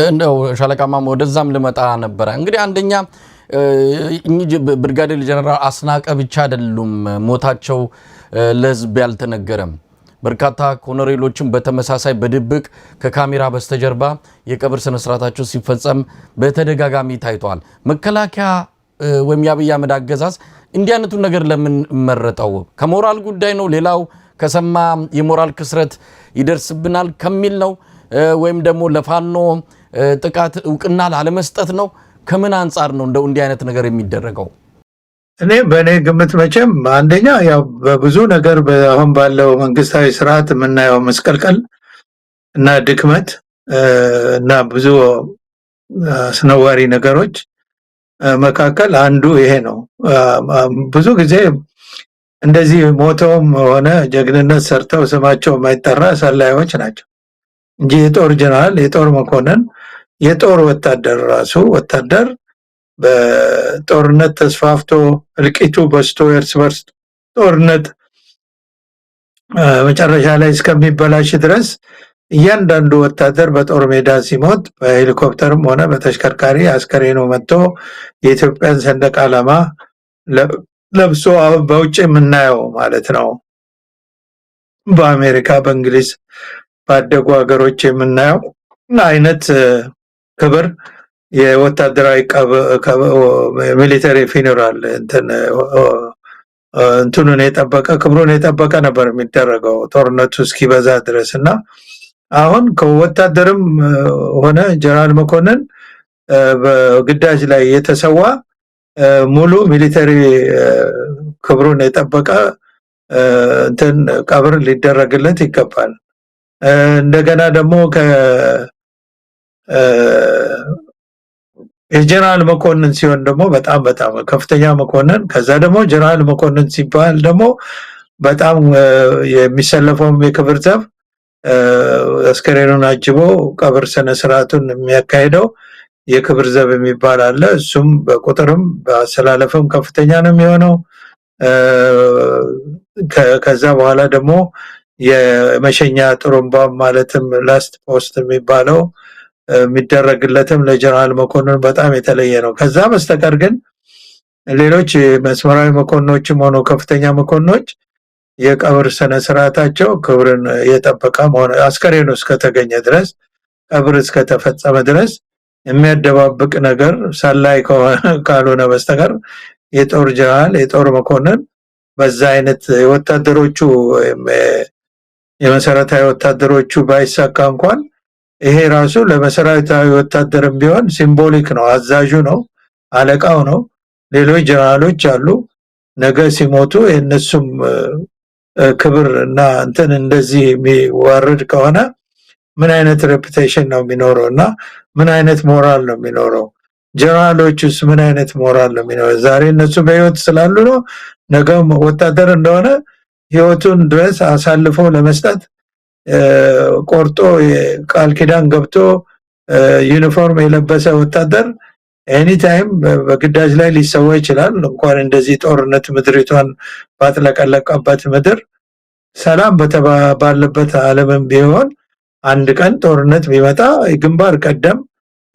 እንደው ሻለቃማም ወደዛም ልመጣ ነበረ። እንግዲህ አንደኛ እኚህ ብርጋዴር ጀነራል አስናቀ ብቻ አይደሉም ሞታቸው ለህዝብ ያልተነገረም። በርካታ ኮሎኔሎችም በተመሳሳይ በድብቅ ከካሜራ በስተጀርባ የቀብር ስነ ስርዓታቸው ሲፈጸም በተደጋጋሚ ታይቷል። መከላከያ ወይም የአብይ አህመድ አገዛዝ እንዲህ አይነቱን ነገር ለምን መረጠው? ከሞራል ጉዳይ ነው? ሌላው ከሰማ የሞራል ክስረት ይደርስብናል ከሚል ነው? ወይም ደግሞ ለፋኖ ጥቃት እውቅና ላለመስጠት ነው? ከምን አንጻር ነው እንደው እንዲህ አይነት ነገር የሚደረገው? እኔ በእኔ ግምት መቼም አንደኛ ያው በብዙ ነገር አሁን ባለው መንግስታዊ ስርዓት የምናየው መስቀልቀል እና ድክመት እና ብዙ አስነዋሪ ነገሮች መካከል አንዱ ይሄ ነው። ብዙ ጊዜ እንደዚህ ሞተውም ሆነ ጀግንነት ሰርተው ስማቸው የማይጠራ ሰላዮች ናቸው እንጂ የጦር ጀነራል፣ የጦር መኮንን፣ የጦር ወታደር ራሱ ወታደር በጦርነት ተስፋፍቶ እልቂቱ በስቶ እርስ በርስ ጦርነት መጨረሻ ላይ እስከሚበላሽ ድረስ እያንዳንዱ ወታደር በጦር ሜዳ ሲሞት በሄሊኮፕተርም ሆነ በተሽከርካሪ አስከሬኑ መጥቶ የኢትዮጵያን ሰንደቅ ዓላማ ለብሶ በውጭ የምናየው ማለት ነው። በአሜሪካ፣ በእንግሊዝ ባደጉ ሀገሮች የምናየው አይነት ክብር የወታደራዊ ሚሊተሪ ፊነራል እንትኑን የጠበቀ ክብሩን የጠበቀ ነበር የሚደረገው ጦርነቱ እስኪበዛ ድረስ እና አሁን ከወታደርም ሆነ ጀነራል መኮንን በግዳጅ ላይ የተሰዋ ሙሉ ሚሊተሪ ክብሩን የጠበቀ እንትን ቀብር ሊደረግለት ይገባል። እንደገና ደግሞ የጀነራል መኮንን ሲሆን ደግሞ በጣም ከፍተኛ መኮንን ከዛ ደግሞ ጀነራል መኮንን ሲባል ደግሞ በጣም የሚሰለፈውም የክብር ዘብ አስከሬኑን አጅቦ ቀብር ስነ ስርዓቱን የሚያካሂደው የክብር ዘብ የሚባል አለ። እሱም በቁጥርም በአሰላለፍም ከፍተኛ ነው የሚሆነው። ከዛ በኋላ ደግሞ የመሸኛ ጥሩምባ ማለትም ላስት ፖስት የሚባለው የሚደረግለትም ለጀነራል መኮንን በጣም የተለየ ነው። ከዛ በስተቀር ግን ሌሎች መስመራዊ መኮንኖችም ሆኖ ከፍተኛ መኮንኖች የቀብር ስነ ስርዓታቸው ክብርን የጠበቀ መሆን አስከሬኑ እስከተገኘ ድረስ ቀብር እስከተፈጸመ ድረስ የሚያደባብቅ ነገር ሰላይ ካልሆነ በስተቀር የጦር ጀነራል የጦር መኮንን በዛ አይነት የወታደሮቹ የመሰረታዊ ወታደሮቹ ባይሳካ እንኳን ይሄ ራሱ ለመሰረታዊ ወታደርም ቢሆን ሲምቦሊክ ነው። አዛዡ ነው፣ አለቃው ነው። ሌሎች ጀነራሎች አሉ። ነገ ሲሞቱ የነሱም ክብር እና እንትን እንደዚህ የሚዋረድ ከሆነ ምን አይነት ሬፑቴሽን ነው የሚኖረው እና ምን አይነት ሞራል ነው የሚኖረው? ጀነራሎቹስ ምን አይነት ሞራል ነው የሚኖረው? ዛሬ እነሱ በህይወት ስላሉ ነው። ነገ ወታደር እንደሆነ ህይወቱን ድረስ አሳልፎ ለመስጠት ቆርጦ ቃል ኪዳን ገብቶ ዩኒፎርም የለበሰ ወታደር ኤኒ ታይም በግዳጅ ላይ ሊሰዋ ይችላል። እንኳን እንደዚህ ጦርነት ምድሪቷን ባጥለቀለቀበት ምድር ሰላም ባለበት ዓለምም ቢሆን አንድ ቀን ጦርነት ቢመጣ ግንባር ቀደም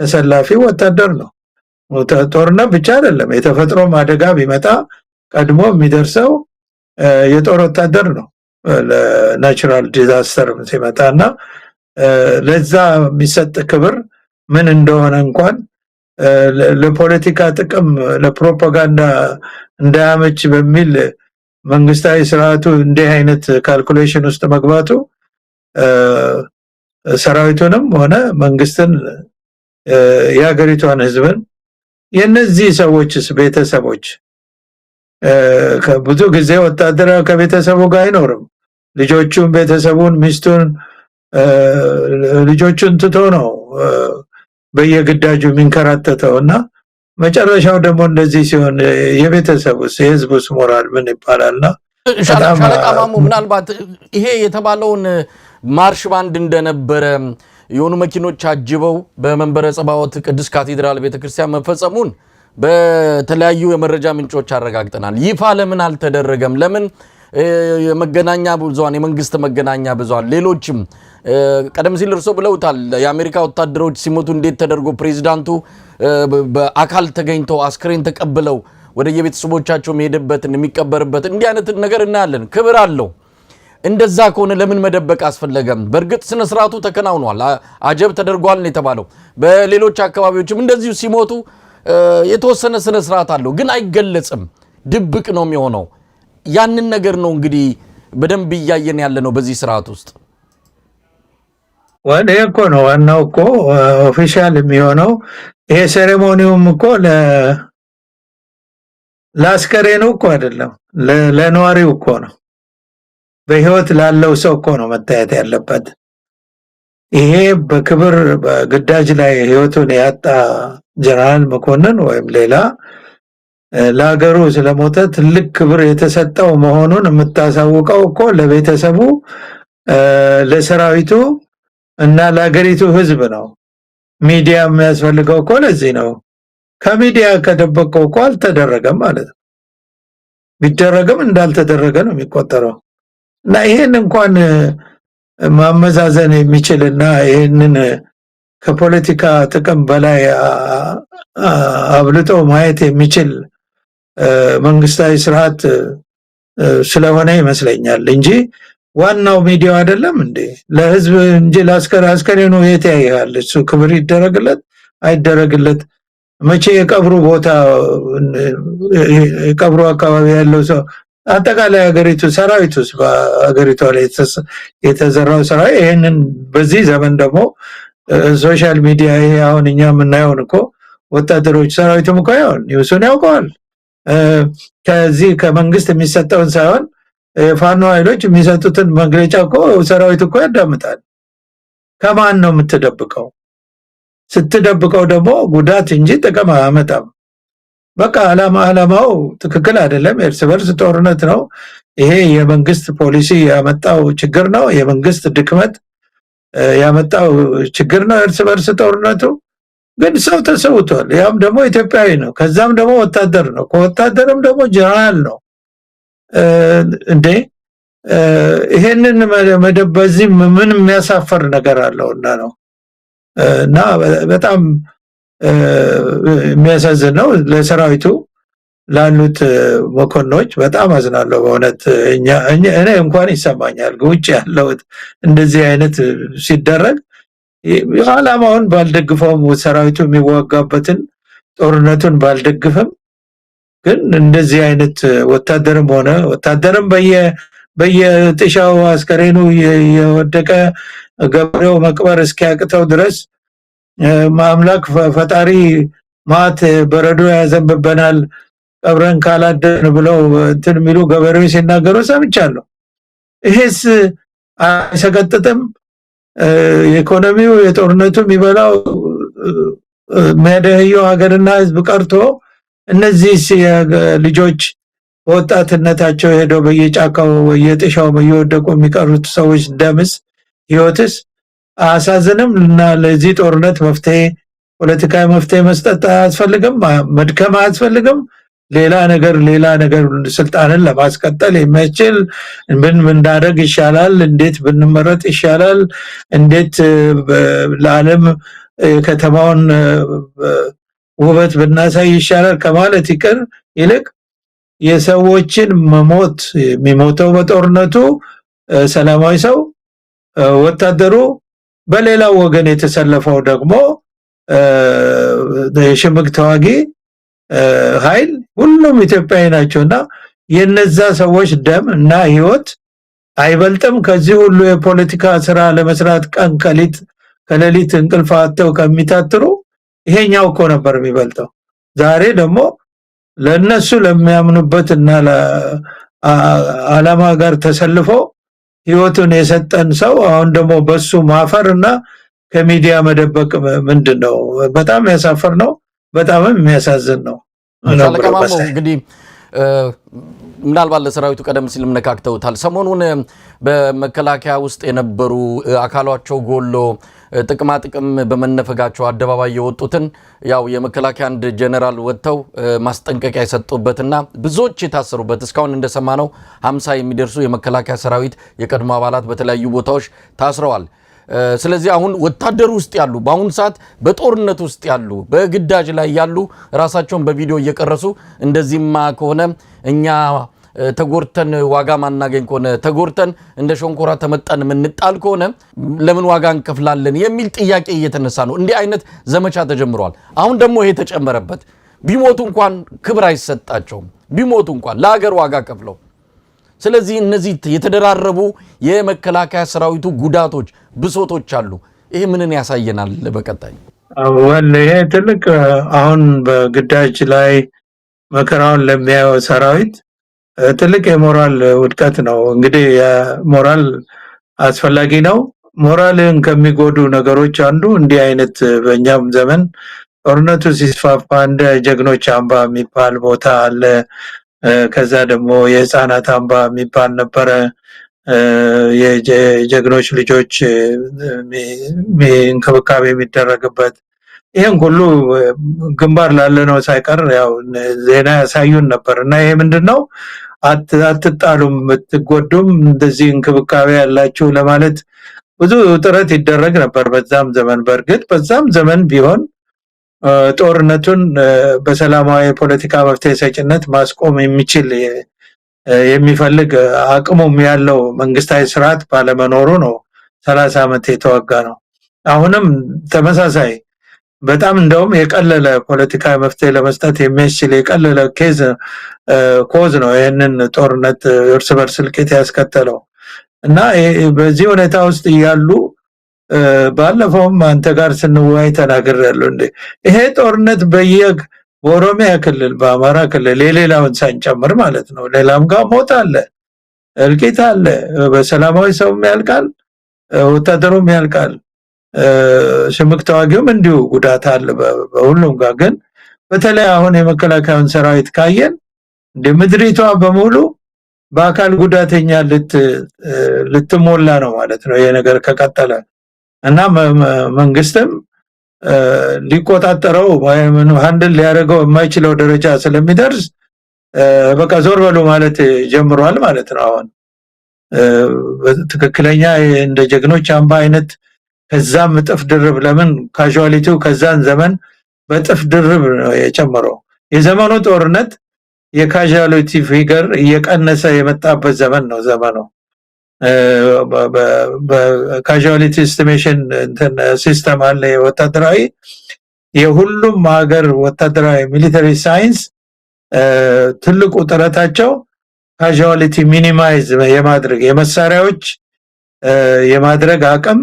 ተሰላፊ ወታደር ነው። ጦርነት ብቻ አይደለም፣ የተፈጥሮም አደጋ ቢመጣ ቀድሞ የሚደርሰው የጦር ወታደር ነው። ለናቹራል ዲዛስተር ሲመጣና ለዛ የሚሰጥ ክብር ምን እንደሆነ እንኳን ለፖለቲካ ጥቅም ለፕሮፓጋንዳ እንዳያመች በሚል መንግስታዊ ስርዓቱ እንዲህ አይነት ካልኩሌሽን ውስጥ መግባቱ ሰራዊቱንም ሆነ መንግስትን የሀገሪቷን ህዝብን የነዚህ ሰዎችስ ቤተሰቦች ብዙ ጊዜ ወታደር ከቤተሰቡ ጋር አይኖርም። ልጆቹን፣ ቤተሰቡን፣ ሚስቱን፣ ልጆቹን ትቶ ነው በየግዳጁ የሚንከራተተውና መጨረሻው ደግሞ እንደዚህ ሲሆን የቤተሰቡስ የህዝቡስ ሞራል ምን ይባላልና? ሻለቃ ማሙ ምናልባት ይሄ የተባለውን ማርሽ ባንድ እንደነበረ የሆኑ መኪኖች አጅበው በመንበረ ጸባዖት ቅዱስ ካቴድራል ቤተክርስቲያን መፈጸሙን በተለያዩ የመረጃ ምንጮች አረጋግጠናል። ይፋ ለምን አልተደረገም? ለምን የመገናኛ ብዙሃን የመንግስት መገናኛ ብዙሃን ሌሎችም ቀደም ሲል እርሶ ብለውታል። የአሜሪካ ወታደሮች ሲሞቱ እንዴት ተደርጎ ፕሬዚዳንቱ በአካል ተገኝተው አስክሬን ተቀብለው ወደ የቤተሰቦቻቸው የሚሄድበትን የሚቀበርበትን እንዲህ አይነት ነገር እናያለን። ክብር አለው። እንደዛ ከሆነ ለምን መደበቅ አስፈለገም? በእርግጥ ስነ ስርዓቱ ተከናውኗል፣ አጀብ ተደርጓል ነው የተባለው። በሌሎች አካባቢዎችም እንደዚሁ ሲሞቱ የተወሰነ ስነ ስርዓት አለው፣ ግን አይገለጽም፣ ድብቅ ነው የሚሆነው። ያንን ነገር ነው እንግዲህ በደንብ እያየን ያለ ነው በዚህ ስርዓት ውስጥ። ወደ እኮ ነው ዋናው እኮ ኦፊሻል የሚሆነው ይሄ ሴሬሞኒውም እኮ ለአስከሬኑ እኮ አይደለም፣ ለነዋሪው እኮ ነው። በህይወት ላለው ሰው እኮ ነው መታየት ያለበት። ይሄ በክብር በግዳጅ ላይ ህይወቱን ያጣ ጀነራል መኮንን ወይም ሌላ ለሀገሩ ስለሞተ ትልቅ ክብር የተሰጠው መሆኑን የምታሳውቀው እኮ ለቤተሰቡ፣ ለሰራዊቱ እና ለሀገሪቱ ህዝብ ነው። ሚዲያ የሚያስፈልገው እኮ ለዚህ ነው። ከሚዲያ ከደበቀው እኮ አልተደረገም ማለት ነው። ቢደረግም እንዳልተደረገ ነው የሚቆጠረው። እና ይሄን እንኳን ማመዛዘን የሚችልና ይሄንን ከፖለቲካ ጥቅም በላይ አብልጦ ማየት የሚችል መንግስታዊ ስርዓት ስለሆነ ይመስለኛል እንጂ ዋናው ሚዲያው አይደለም እንዴ? ለህዝብ እንጂ ለአስከሬኑ የት ያያል? እሱ ክብር ይደረግለት አይደረግለት? መቼ የቀብሩ ቦታ የቀብሩ አካባቢ ያለው ሰው አጠቃላይ ሀገሪቱ ሰራዊቱስ በሀገሪቷ ላይ የተዘራው ሰራዊት ይሄንን በዚህ ዘመን ደግሞ ሶሻል ሚዲያ ይሄ አሁን እኛ የምናየውን እኮ ወታደሮች ሰራዊቱም እኮ ያው ኒውሱን ያውቀዋል። ከዚህ ከመንግስት የሚሰጠውን ሳይሆን ፋኖ ኃይሎች የሚሰጡትን መግለጫ እኮ ሰራዊት እኮ ያዳምጣል። ከማን ነው የምትደብቀው? ስትደብቀው ደግሞ ጉዳት እንጂ ጥቅም አያመጣም። በቃ ዓላማው ትክክል አይደለም። እርስ በርስ ጦርነት ነው። ይሄ የመንግስት ፖሊሲ ያመጣው ችግር ነው። የመንግስት ድክመት ያመጣው ችግር ነው እርስ በርስ ጦርነቱ። ግን ሰው ተሰውቷል። ያም ደግሞ ኢትዮጵያዊ ነው። ከዛም ደግሞ ወታደር ነው። ከወታደርም ደግሞ ጀነራል ነው። እንዴ ይሄንን በዚህ ምን የሚያሳፈር ነገር አለውና ነው። እና በጣም የሚያሳዝን ነው። ለሰራዊቱ ላሉት መኮንኖች በጣም አዝናለሁ በእውነት። እኔ እንኳን ይሰማኛል ውጭ ያለው እንደዚህ አይነት ሲደረግ ዓላማውን ባልደግፈውም ሰራዊቱ የሚዋጋበትን ጦርነቱን ባልደግፍም ግን እንደዚህ አይነት ወታደርም በየጥሻው አስከሬኑ የወደቀ ገበሬው መቅበር እስኪያቅተው ድረስ ማምላክ ፈጣሪ ማት በረዶ ያዘንብበናል ቀብረን ካላደን ብለው እንትን የሚሉ ገበሬዎች ሲናገሩ ሰምቻለሁ። ይሄስ አይሰቀጥጥም? የኢኮኖሚው የጦርነቱ የሚበላው የሚያደህየው ሀገርና ህዝብ ቀርቶ እነዚህ ልጆች በወጣትነታቸው ሄደው በየጫካው በየጥሻው በየወደቁ የሚቀሩት ሰዎች ደምስ ህይወትስ አያሳዝንም? እና ለዚህ ጦርነት መፍትሄ ፖለቲካዊ መፍትሄ መስጠት አያስፈልግም? መድከም አያስፈልግም? ሌላ ነገር ስልጣንን ለማስቀጠል የሚያስችል ምን ብናደርግ ይሻላል? እንዴት ብንመረጥ ይሻላል? እንዴት ለዓለም ከተማውን ውበት ብናሳይ ይሻላል ከማለት ይልቅ የሰዎችን መሞት የሚሞተው በጦርነቱ ሰላማዊ ሰው፣ ወታደሩ፣ በሌላው ወገን የተሰለፈው ደግሞ የሽምቅ ተዋጊ ኃይል ሁሉም ኢትዮጵያዊ ናቸውና የነዛ ሰዎች ደም እና ህይወት አይበልጥም? ከዚህ ሁሉ የፖለቲካ ስራ ለመስራት ቀን ከሌሊት እንቅልፍ አጥተው ከሚታትሩ ይሄኛው እኮ ነበር የሚበልጠው። ዛሬ ደግሞ ለነሱ ለሚያምኑበት እና ለዓላማ ጋር ተሰልፎ ህይወቱን የሰጠን ሰው አሁን ደግሞ በሱ ማፈርና ከሚዲያ መደበቅ ምንድነው? በጣም ያሳፈር ነው። በጣምም የሚያሳዝን ነው። እንግዲህ ምናልባት ለሰራዊቱ ቀደም ሲልም ነካክተውታል። ሰሞኑን በመከላከያ ውስጥ የነበሩ አካላቸው ጎሎ ጥቅማ ጥቅም በመነፈጋቸው አደባባይ የወጡትን ያው የመከላከያ አንድ ጀነራል ወጥተው ማስጠንቀቂያ የሰጡበትና ብዙዎች የታሰሩበት እስካሁን እንደሰማነው 50 የሚደርሱ የመከላከያ ሰራዊት የቀድሞ አባላት በተለያዩ ቦታዎች ታስረዋል። ስለዚህ አሁን ወታደሩ ውስጥ ያሉ በአሁኑ ሰዓት በጦርነት ውስጥ ያሉ በግዳጅ ላይ ያሉ ራሳቸውን በቪዲዮ እየቀረሱ እንደዚህማ ከሆነ እኛ ተጎርተን ዋጋ ማናገኝ ከሆነ ተጎርተን እንደ ሸንኮራ ተመጣን ምንጣል ከሆነ ለምን ዋጋ እንከፍላለን የሚል ጥያቄ እየተነሳ ነው። እንዲህ አይነት ዘመቻ ተጀምሯል። አሁን ደግሞ ይሄ ተጨመረበት። ቢሞቱ እንኳን ክብር አይሰጣቸውም። ቢሞቱ እንኳን ለሀገር ዋጋ ከፍለው። ስለዚህ እነዚህ የተደራረቡ የመከላከያ ሰራዊቱ ጉዳቶች፣ ብሶቶች አሉ። ይሄ ምንን ያሳየናል? በቀጣይ ይሄ ትልቅ አሁን በግዳጅ ላይ መከራውን ለሚያየው ሰራዊት ትልቅ የሞራል ውድቀት ነው። እንግዲህ የሞራል አስፈላጊ ነው። ሞራልን ከሚጎዱ ነገሮች አንዱ እንዲህ አይነት በእኛም ዘመን ጦርነቱ ሲስፋፋ እንደ ጀግኖች አምባ የሚባል ቦታ አለ። ከዛ ደግሞ የህፃናት አምባ የሚባል ነበረ። የጀግኖች ልጆች እንክብካቤ የሚደረግበት ይሄን ሁሉ ግንባር ላለነው ሳይቀር ያው ዜና ያሳዩን ነበር። እና ይሄ ምንድነው አትጣሉም ብትጎዱም እንደዚህ እንክብካቤ ያላችሁ ለማለት ብዙ ጥረት ይደረግ ነበር በዛም ዘመን። በእርግጥ በዛም ዘመን ቢሆን ጦርነቱን በሰላማዊ ፖለቲካ መፍትሄ ሰጭነት ማስቆም የሚፈልግ አቅሙም ያለው መንግስታዊ ስርዓት ባለመኖሩ ነው 30 ዓመት የተዋጋ ነው። አሁንም ተመሳሳይ በጣም እንደውም የቀለለ ፖለቲካዊ መፍትሄ ለመስጠት የሚያስችል የቀለለ ኮዝ ነው ይሄንን ጦርነት እርስ በርስ እልቂት ያስከተለው። እና በዚህ ሁኔታ ውስጥ ያሉ ባለፈውም አንተ ጋር ስንወያይ ተናግሬያለሁ። ይሄ ጦርነት በኦሮሚያ ክልል በአማራ ክልል የሌላውን ሳንጨምር ማለት ነው። ሌላም ጋር ሞት አለ፣ እልቂት አለ፣ በሰላማዊ ሰውም ያልቃል፣ ወታደሩም ያልቃል፣ ሽምቅ ተዋጊውም እንዲሁ ጉዳት አለ በሁሉም ጋር። ግን በተለይ አሁን የመከላከያውን ሰራዊት ካየን እንደ ምድሪቷ በሙሉ በአካል ጉዳተኛ ልትሞላ ነው ማለት ነው ይሄ ነገር ከቀጠለ እና መንግስትም ሊቆጣጠረው ወይም ሃንድል ሊያደርገው የማይችለው ደረጃ ስለሚደርስ በቃ ዞር በሉ ማለት ጀምሯል ማለት ነው። አሁን ትክክለኛ እንደ ጀግኖች አምባ አይነት ከዛም እጥፍ ድርብ ለምን ካዡዋሊቲው ከዛን ዘመን በጥፍ ድርብ ነው የጨመረው። የዘመኑ ጦርነት የካዡዋሊቲ ፊገር እየቀነሰ የመጣበት ዘመን ነው ዘመኑ። በካዡዋሊቲ ኤስቲሜሽን እንትን ሲስተም አለ ወታደራዊ የሁሉም ሀገር ወታደራዊ ሚሊተሪ ሳይንስ ትልቁ ጥረታቸው ካዡዋሊቲ ሚኒማይዝ የማድረግ የመሳሪያዎች የማድረግ አቅም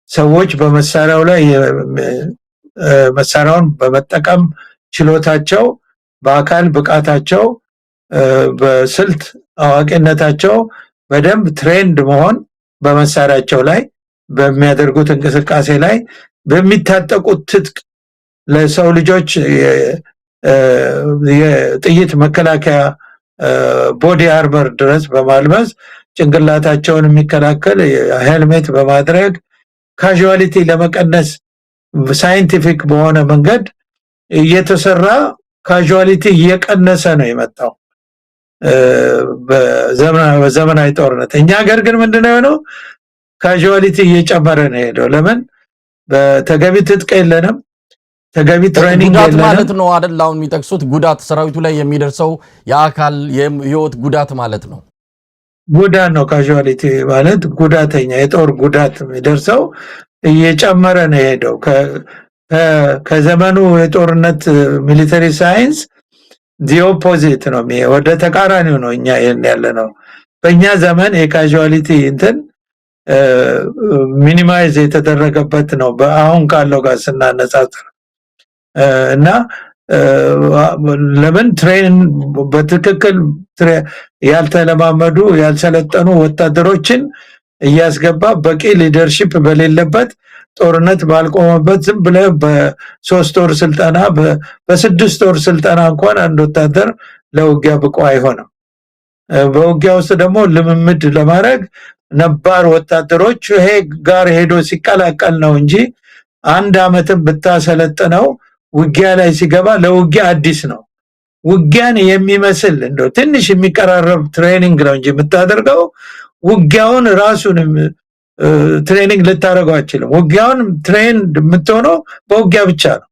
ሰዎች በመሳሪያው ላይ መሳሪያውን በመጠቀም ችሎታቸው በአካል ብቃታቸው በስልት አዋቂነታቸው በደንብ ትሬንድ መሆን በመሳሪያቸው ላይ በሚያደርጉት እንቅስቃሴ ላይ በሚታጠቁት ትጥቅ ለሰው ልጆች የጥይት መከላከያ ቦዲ አርመር ድረስ በማልበስ ጭንቅላታቸውን የሚከላከል ሄልሜት በማድረግ ካዡዋሊቲ ለመቀነስ ሳይንቲፊክ በሆነ መንገድ እየተሰራ ካዡዋሊቲ እየቀነሰ ነው የመጣው በዘመናዊ ጦርነት። እኛ ሀገር ግን ምንድነው ነው ካዡዋሊቲ እየጨመረ ነው ሄደው። ለምን በተገቢ ትጥቅ የለንም፣ ተገቢ ትሬኒንግ የለንም ማለት ነው አይደል? አሁን የሚጠቅሱት ጉዳት ሰራዊቱ ላይ የሚደርሰው የአካል የህይወት ጉዳት ማለት ነው። ጉዳት ነው ካዡዋሊቲ ማለት ጉዳተኛ የጦር ጉዳት የሚደርሰው እየጨመረ ነው ሄደው። ከዘመኑ የጦርነት ሚሊተሪ ሳይንስ ዲኦፖዚት ነው ወደ ተቃራኒው ነው እኛ ያለ ነው። በእኛ ዘመን የካዡዋሊቲ እንትን ሚኒማይዝ የተደረገበት ነው በአሁን ካለው ጋር ስናነጻጽር እና ለምን ትሬን በትክክል ያልተለማመዱ ያልሰለጠኑ ወታደሮችን እያስገባ በቂ ሊደርሺፕ በሌለበት ጦርነት ባልቆመበት ዝም ብለ በ3 ወር ስልጠና በ6 ወር ስልጠና እንኳን አንድ ወታደር ለውጊያ ብቁ አይሆንም። በውጊያ ውስጥ ደግሞ ልምምድ ለማድረግ ነባር ወታደሮች ይሄ ጋር ሄዶ ሲቀላቀል ነው እንጂ አንድ አመትም ብታሰለጥነው ውጊያ ላይ ሲገባ ለውጊያ አዲስ ነው። ውጊያን የሚመስል እንደው ትንሽ የሚቀራረብ ትሬኒንግ ነው እንጂ የምታደርገው ውጊያውን ራሱን ትሬኒንግ ልታደርገው አይችልም። ውጊያውን ትሬንድ የምትሆነው በውጊያ ብቻ ነው።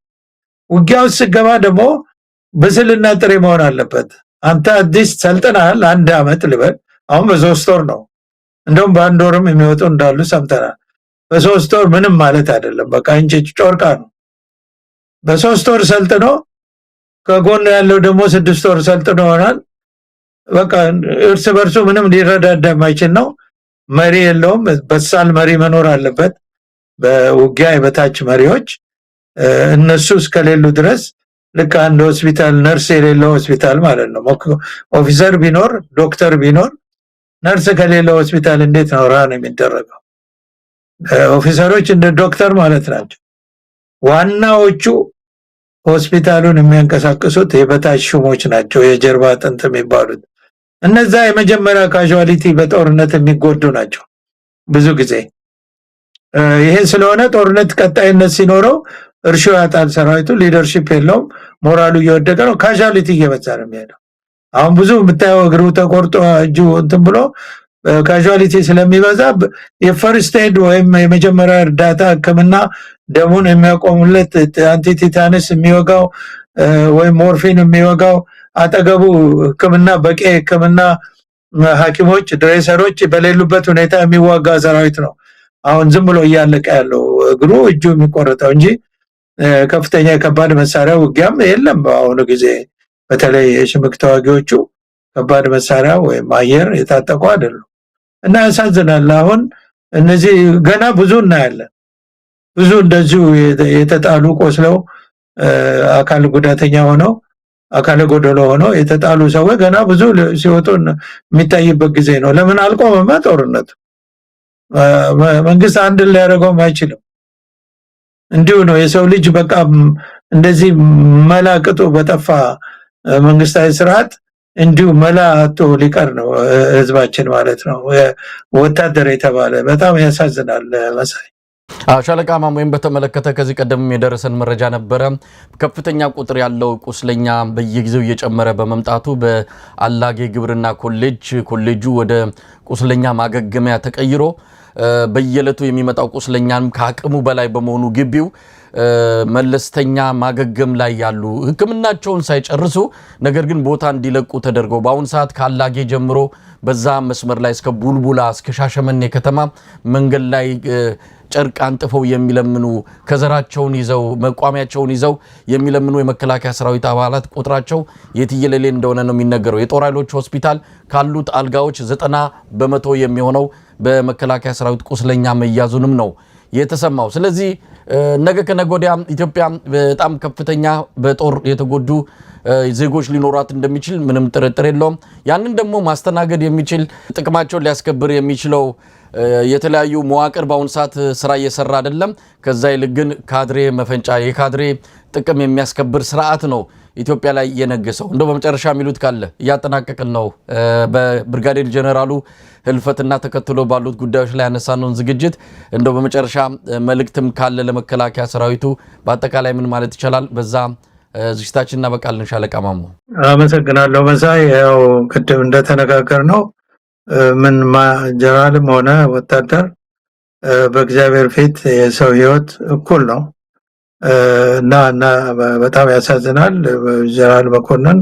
ውጊያው ሲገባ ደግሞ በስልና ጥሬ መሆን አለበት። አንተ አዲስ ሰልጥናል አንድ አመት ልበል፣ አሁን በ3 ወር ነው እንደውም በአንድ ወርም የሚወጡ እንዳሉ ሰምተናል። በ3 ወር ምንም ማለት አይደለም፣ በቃ እንጭጭ ጮርቃ ነው። በ3 ወር ሰልጥኖ ከጎን ያለው ደግሞ 6 ወር ሰልጥኖ ይሆናል። በቃ እርስ በርሱ ምንም ሊረዳዳ የማይችል ነው። መሪ የለውም። በሳል መሪ መኖር አለበት። በውጊያ የበታች መሪዎች እነሱ እስከሌሉ ድረስ ልክ አንድ ሆስፒታል ነርስ የሌለው ሆስፒታል ማለት ነው። ኦፊሰር ቢኖር ዶክተር ቢኖር ነርስ ከሌለው ሆስፒታል እንዴት ነው ራን የሚደረገው? ኦፊሰሮች እንደ ዶክተር ማለት ናቸው። ዋናዎቹ ሆስፒታሉን የሚያንቀሳቅሱት የበታች ሹሞች ናቸው፣ የጀርባ አጥንት የሚባሉት። እነዛ የመጀመሪያ ካዡዋሊቲ በጦርነት የሚጎዱ ናቸው ብዙ ጊዜ። ይሄ ስለሆነ ጦርነት ቀጣይነት ሲኖረው እርሾ ያጣል ሰራዊቱ፣ ሊደርሺፕ የለውም፣ ሞራሉ እየወደቀ ነው፣ ካዡዋሊቲ እየበዛ ነው የሚሄደው። አሁን ብዙ የምታየው እግሩ ተቆርጦ እጁ እንትን ብሎ ካዡዋሊቲ ስለሚበዛ የፈርስት ኤድ ወይም የመጀመሪያ እርዳታ ሕክምና ደሙን የሚያቆሙለት አንቲቲታንስ የሚወጋው ወይም ሞርፊን የሚወጋው አጠገቡ ሕክምና በቂ ሕክምና ሐኪሞች ድሬሰሮች በሌሉበት ሁኔታ የሚዋጋ ሰራዊት ነው አሁን ዝም ብሎ እያለቀ ያለው እግሩ እጁ የሚቆረጠው እንጂ ከፍተኛ የከባድ መሳሪያ ውጊያም የለም በአሁኑ ጊዜ። በተለይ የሽምቅ ተዋጊዎቹ ከባድ መሳሪያ ወይም አየር የታጠቁ አይደሉም እና ያሳዝናል። አሁን እነዚህ ገና ብዙ እናያለን። ብዙ እንደዚሁ የተጣሉ ቆስለው አካል ጉዳተኛ ሆነው አካለ ጎደሎ ሆነው የተጣሉ ሰዎች ገና ብዙ ሲወጡ የሚታይበት ጊዜ ነው። ለምን አልቆመማ ጦርነቱ? መንግስት አንድ ሊያደርገው አይችልም። እንዲሁ ነው የሰው ልጅ በቃ እንደዚህ መላቅጡ በጠፋ መንግስታዊ ስርዓት እንዲሁ መላቶ ሊቀር ነው ህዝባችን ማለት ነው። ወታደር የተባለ በጣም ያሳዝናል መሳይ። ሻለቃ ማሞን በተመለከተ ከዚህ ቀደም የደረሰን መረጃ ነበረ። ከፍተኛ ቁጥር ያለው ቁስለኛ በየጊዜው እየጨመረ በመምጣቱ በአላጌ ግብርና ኮሌጁ ወደ ቁስለኛ ማገገሚያ ተቀይሮ በየዕለቱ የሚመጣው ቁስለኛም ከአቅሙ በላይ በመሆኑ ግቢው መለስተኛ ማገገም ላይ ያሉ ሕክምናቸውን ሳይጨርሱ ነገር ግን ቦታ እንዲለቁ ተደርገው በአሁን ሰዓት ካላጌ ጀምሮ በዛ መስመር ላይ እስከ ቡልቡላ እስከ ሻሸመኔ ከተማ መንገድ ላይ ጨርቅ አንጥፈው የሚለምኑ ከዘራቸውን ይዘው መቋሚያቸውን ይዘው የሚለምኑ የመከላከያ ሰራዊት አባላት ቁጥራቸው የትየለሌ እንደሆነ ነው የሚነገረው። የጦር ኃይሎች ሆስፒታል ካሉት አልጋዎች 90% የሚሆነው በመከላከያ ሰራዊት ቁስለኛ መያዙንም ነው የተሰማው። ስለዚህ ነገ ከነገ ወዲያ ኢትዮጵያ በጣም ከፍተኛ በጦር የተጎዱ ዜጎች ሊኖራት እንደሚችል ምንም ጥርጥር የለውም። ያንን ደግሞ ማስተናገድ የሚችል ጥቅማቸውን ሊያስከብር የሚችለው የተለያዩ መዋቅር በአሁን ሰዓት ስራ እየሰራ አይደለም። ከዛ ይልቅ ግን ካድሬ መፈንጫ የካድሬ ጥቅም የሚያስከብር ስርዓት ነው ኢትዮጵያ ላይ የነገሰው። እንደው በመጨረሻ የሚሉት ካለ እያጠናቀቅን ነው። በብርጋዴር ጀነራሉ ህልፈትና ተከትሎ ባሉት ጉዳዮች ላይ ያነሳነውን ዝግጅት እንደው በመጨረሻ መልእክትም ካለ ለመከላከያ ሰራዊቱ በአጠቃላይ ምን ማለት ይቻላል? በዛ ዝግጅታችን እናበቃለን። ሻለቃ ማሞ አመሰግናለሁ። መሳይ ያው ቅድም እንደተነጋገር ነው ምን ጀነራልም ሆነ ወታደር በእግዚአብሔር ፊት የሰው ህይወት እኩል ነው እና በጣም ያሳዝናል። ጀነራል መኮንን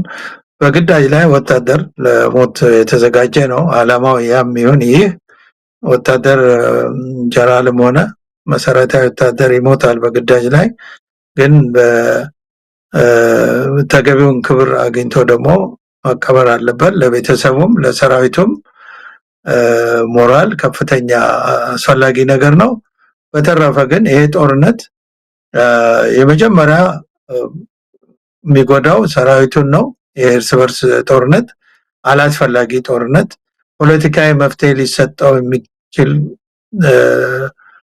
በግዳጅ ላይ ወታደር ለሞት የተዘጋጀ ነው። አላማው ያም ይሁን ይህ ወታደር ጀነራልም ሆነ መሰረታዊ ወታደር ይሞታል በግዳጅ ላይ። ግን ተገቢውን ክብር አግኝቶ ደግሞ መቀበር አለበት። ለቤተሰቡም ለሰራዊቱም ሞራል ከፍተኛ አስፈላጊ ነገር ነው። በተረፈ ግን ይሄ ጦርነት የመጀመሪያ የሚጎዳው ሰራዊቱን ነው። የእርስ በርስ ጦርነት አላስፈላጊ ጦርነት፣ ፖለቲካዊ መፍትሄ ሊሰጠው የሚችል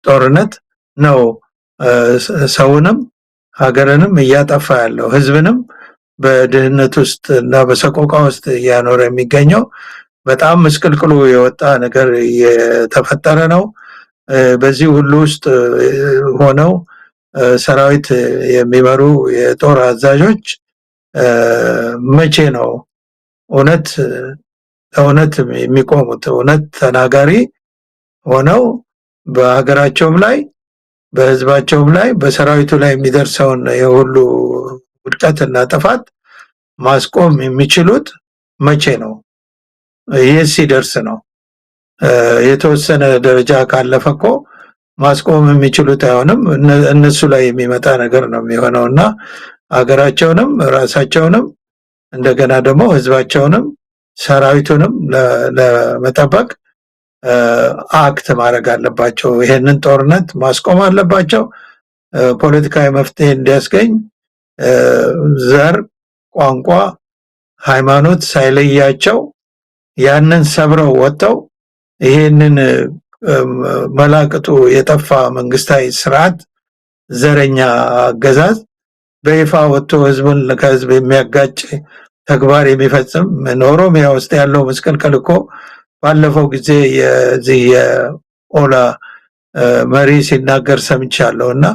ጦርነት ነው። ሰውንም ሀገርንም እያጠፋ ያለው ህዝብንም በድህነት ውስጥ እና በሰቆቃ ውስጥ እያኖረ የሚገኘው በጣም ምስቅልቅሉ የወጣ ነገር የተፈጠረ ነው። በዚህ ሁሉ ውስጥ ሆነው ሰራዊት የሚመሩ የጦር አዛዦች መቼ ነው እውነት የሚቆሙት? እውነት ተናጋሪ ሆነው በሀገራቸውም ላይ በህዝባቸውም ላይ በሰራዊቱ ላይ የሚደርሰውን የሁሉ ውድቀትና ጥፋት ማስቆም የሚችሉት መቼ ነው? ይህ ሲደርስ ነው። የተወሰነ ደረጃ ካለፈ እኮ ማስቆም የሚችሉት አይሆንም። እነሱ ላይ የሚመጣ ነገር ነው የሚሆነውና ሀገራቸውንም ራሳቸውንም እንደገና ደግሞ ህዝባቸውንም ሰራዊቱንም ለመጠበቅ አክት ማድረግ አለባቸው። ይሄንን ጦርነት ማስቆም አለባቸው። ፖለቲካዊ መፍትሄ እንዲያስገኝ ዘር፣ ቋንቋ፣ ሃይማኖት ሳይለያቸው ያንን ሰብረው ወጥተው ይሄንን መላቅጡ የጠፋ መንግስታዊ ስርዓት ዘረኛ አገዛዝ በይፋ ወጥቶ ህዝቡን ከህዝብ የሚያጋጭ ተግባር የሚፈጽም ኦሮሚያ ውስጥ ያለው ምስቅልቅል እኮ ባለፈው ጊዜ የዚህ የኦላ መሪ ሲናገር ሰምቻለሁ እና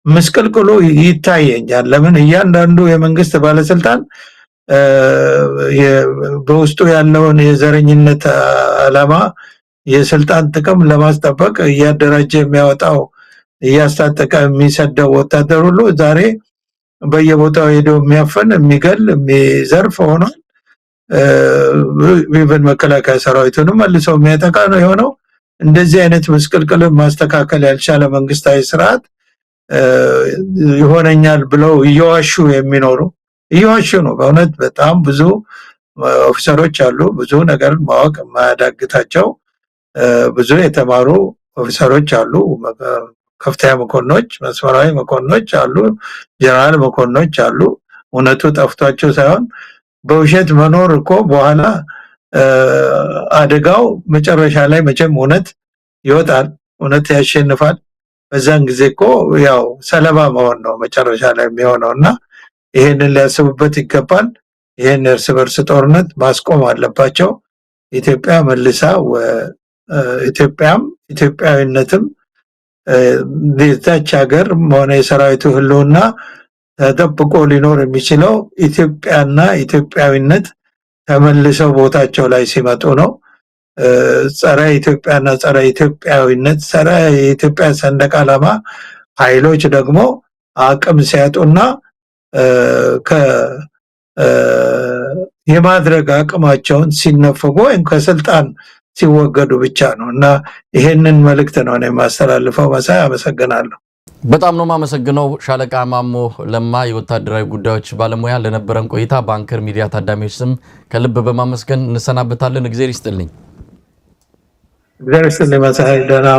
ምስቅልቅሉ ይታየኛል። ለምን እያንዳንዱ የመንግስት ባለስልጣን በውስጡ ያለውን የዘረኝነት ዓላማ የስልጣን ጥቅም ለማስጠበቅ እያደራጀ የሚያወጣው እያስታጠቀ የሚሰደው ወታደር ሁሉ ዛሬ በየቦታው ሄዶ የሚያፈን የሚገል የሚዘርፍ ሆኗል። ኢቭን መከላከያ ሰራዊቱንም መልሶ የሚያጠቃ ነው የሆነው። እንደዚህ አይነት ምስቅልቅልን ማስተካከል ያልቻለ መንግስታዊ ስርዓት ይሆነኛል ብለው እየዋሹ የሚኖሩ እየዋሹ ነው። በእውነት በጣም ብዙ ኦፊሰሮች አሉ፣ ብዙ ነገር ማወቅ የማያዳግታቸው ብዙ የተማሩ ኦፊሰሮች አሉ፣ ከፍተኛ መኮንኖች፣ መስመራዊ መኮንኖች አሉ፣ ጀነራል መኮንኖች አሉ። እውነቱ ጠፍቷቸው ሳይሆን በውሸት መኖር እኮ በኋላ አደጋው መጨረሻ ላይ መቼም እውነት ይወጣል፣ እውነት ያሸንፋል። በዛን ጊዜ እኮ ያው ሰለባ መሆን ነው መጨረሻ ላይ የሚሆነውና ይሄንን ሊያስቡበት ይገባል። ይሄን እርስ በርስ ጦርነት ማስቆም አለባቸው። ኢትዮጵያ መልሳ ኢትዮጵያም ኢትዮጵያዊነትም ለታች ሀገር ሆነ የሰራዊቱ ህልውና ተጠብቆ ሊኖር የሚችለው ኢትዮጵያና ኢትዮጵያዊነት ተመልሰው ቦታቸው ላይ ሲመጡ ነው። ጸረ ኢትዮጵያና ጸረ ኢትዮጵያዊነት ጸረ የኢትዮጵያ ሰንደቅ ዓላማ ኃይሎች ደግሞ አቅም ሲያጡና የማድረግ አቅማቸውን ሲነፈጉ ወይም ከስልጣን ሲወገዱ ብቻ ነው እና ይሄንን መልእክት ነው እኔ ማስተላልፈው። መሳይ አመሰግናለሁ። በጣም ነው ማመሰግነው ሻለቃ ማሞ ለማ የወታደራዊ ጉዳዮች ባለሙያ ለነበረን ቆይታ በአንከር ሚዲያ ታዳሚዎች ስም ከልብ በማመስገን እንሰናበታለን። እግዚአብሔር ይስጥልኝ። እግዚአብሔር ይስጥልኝ መሳይ። ደህና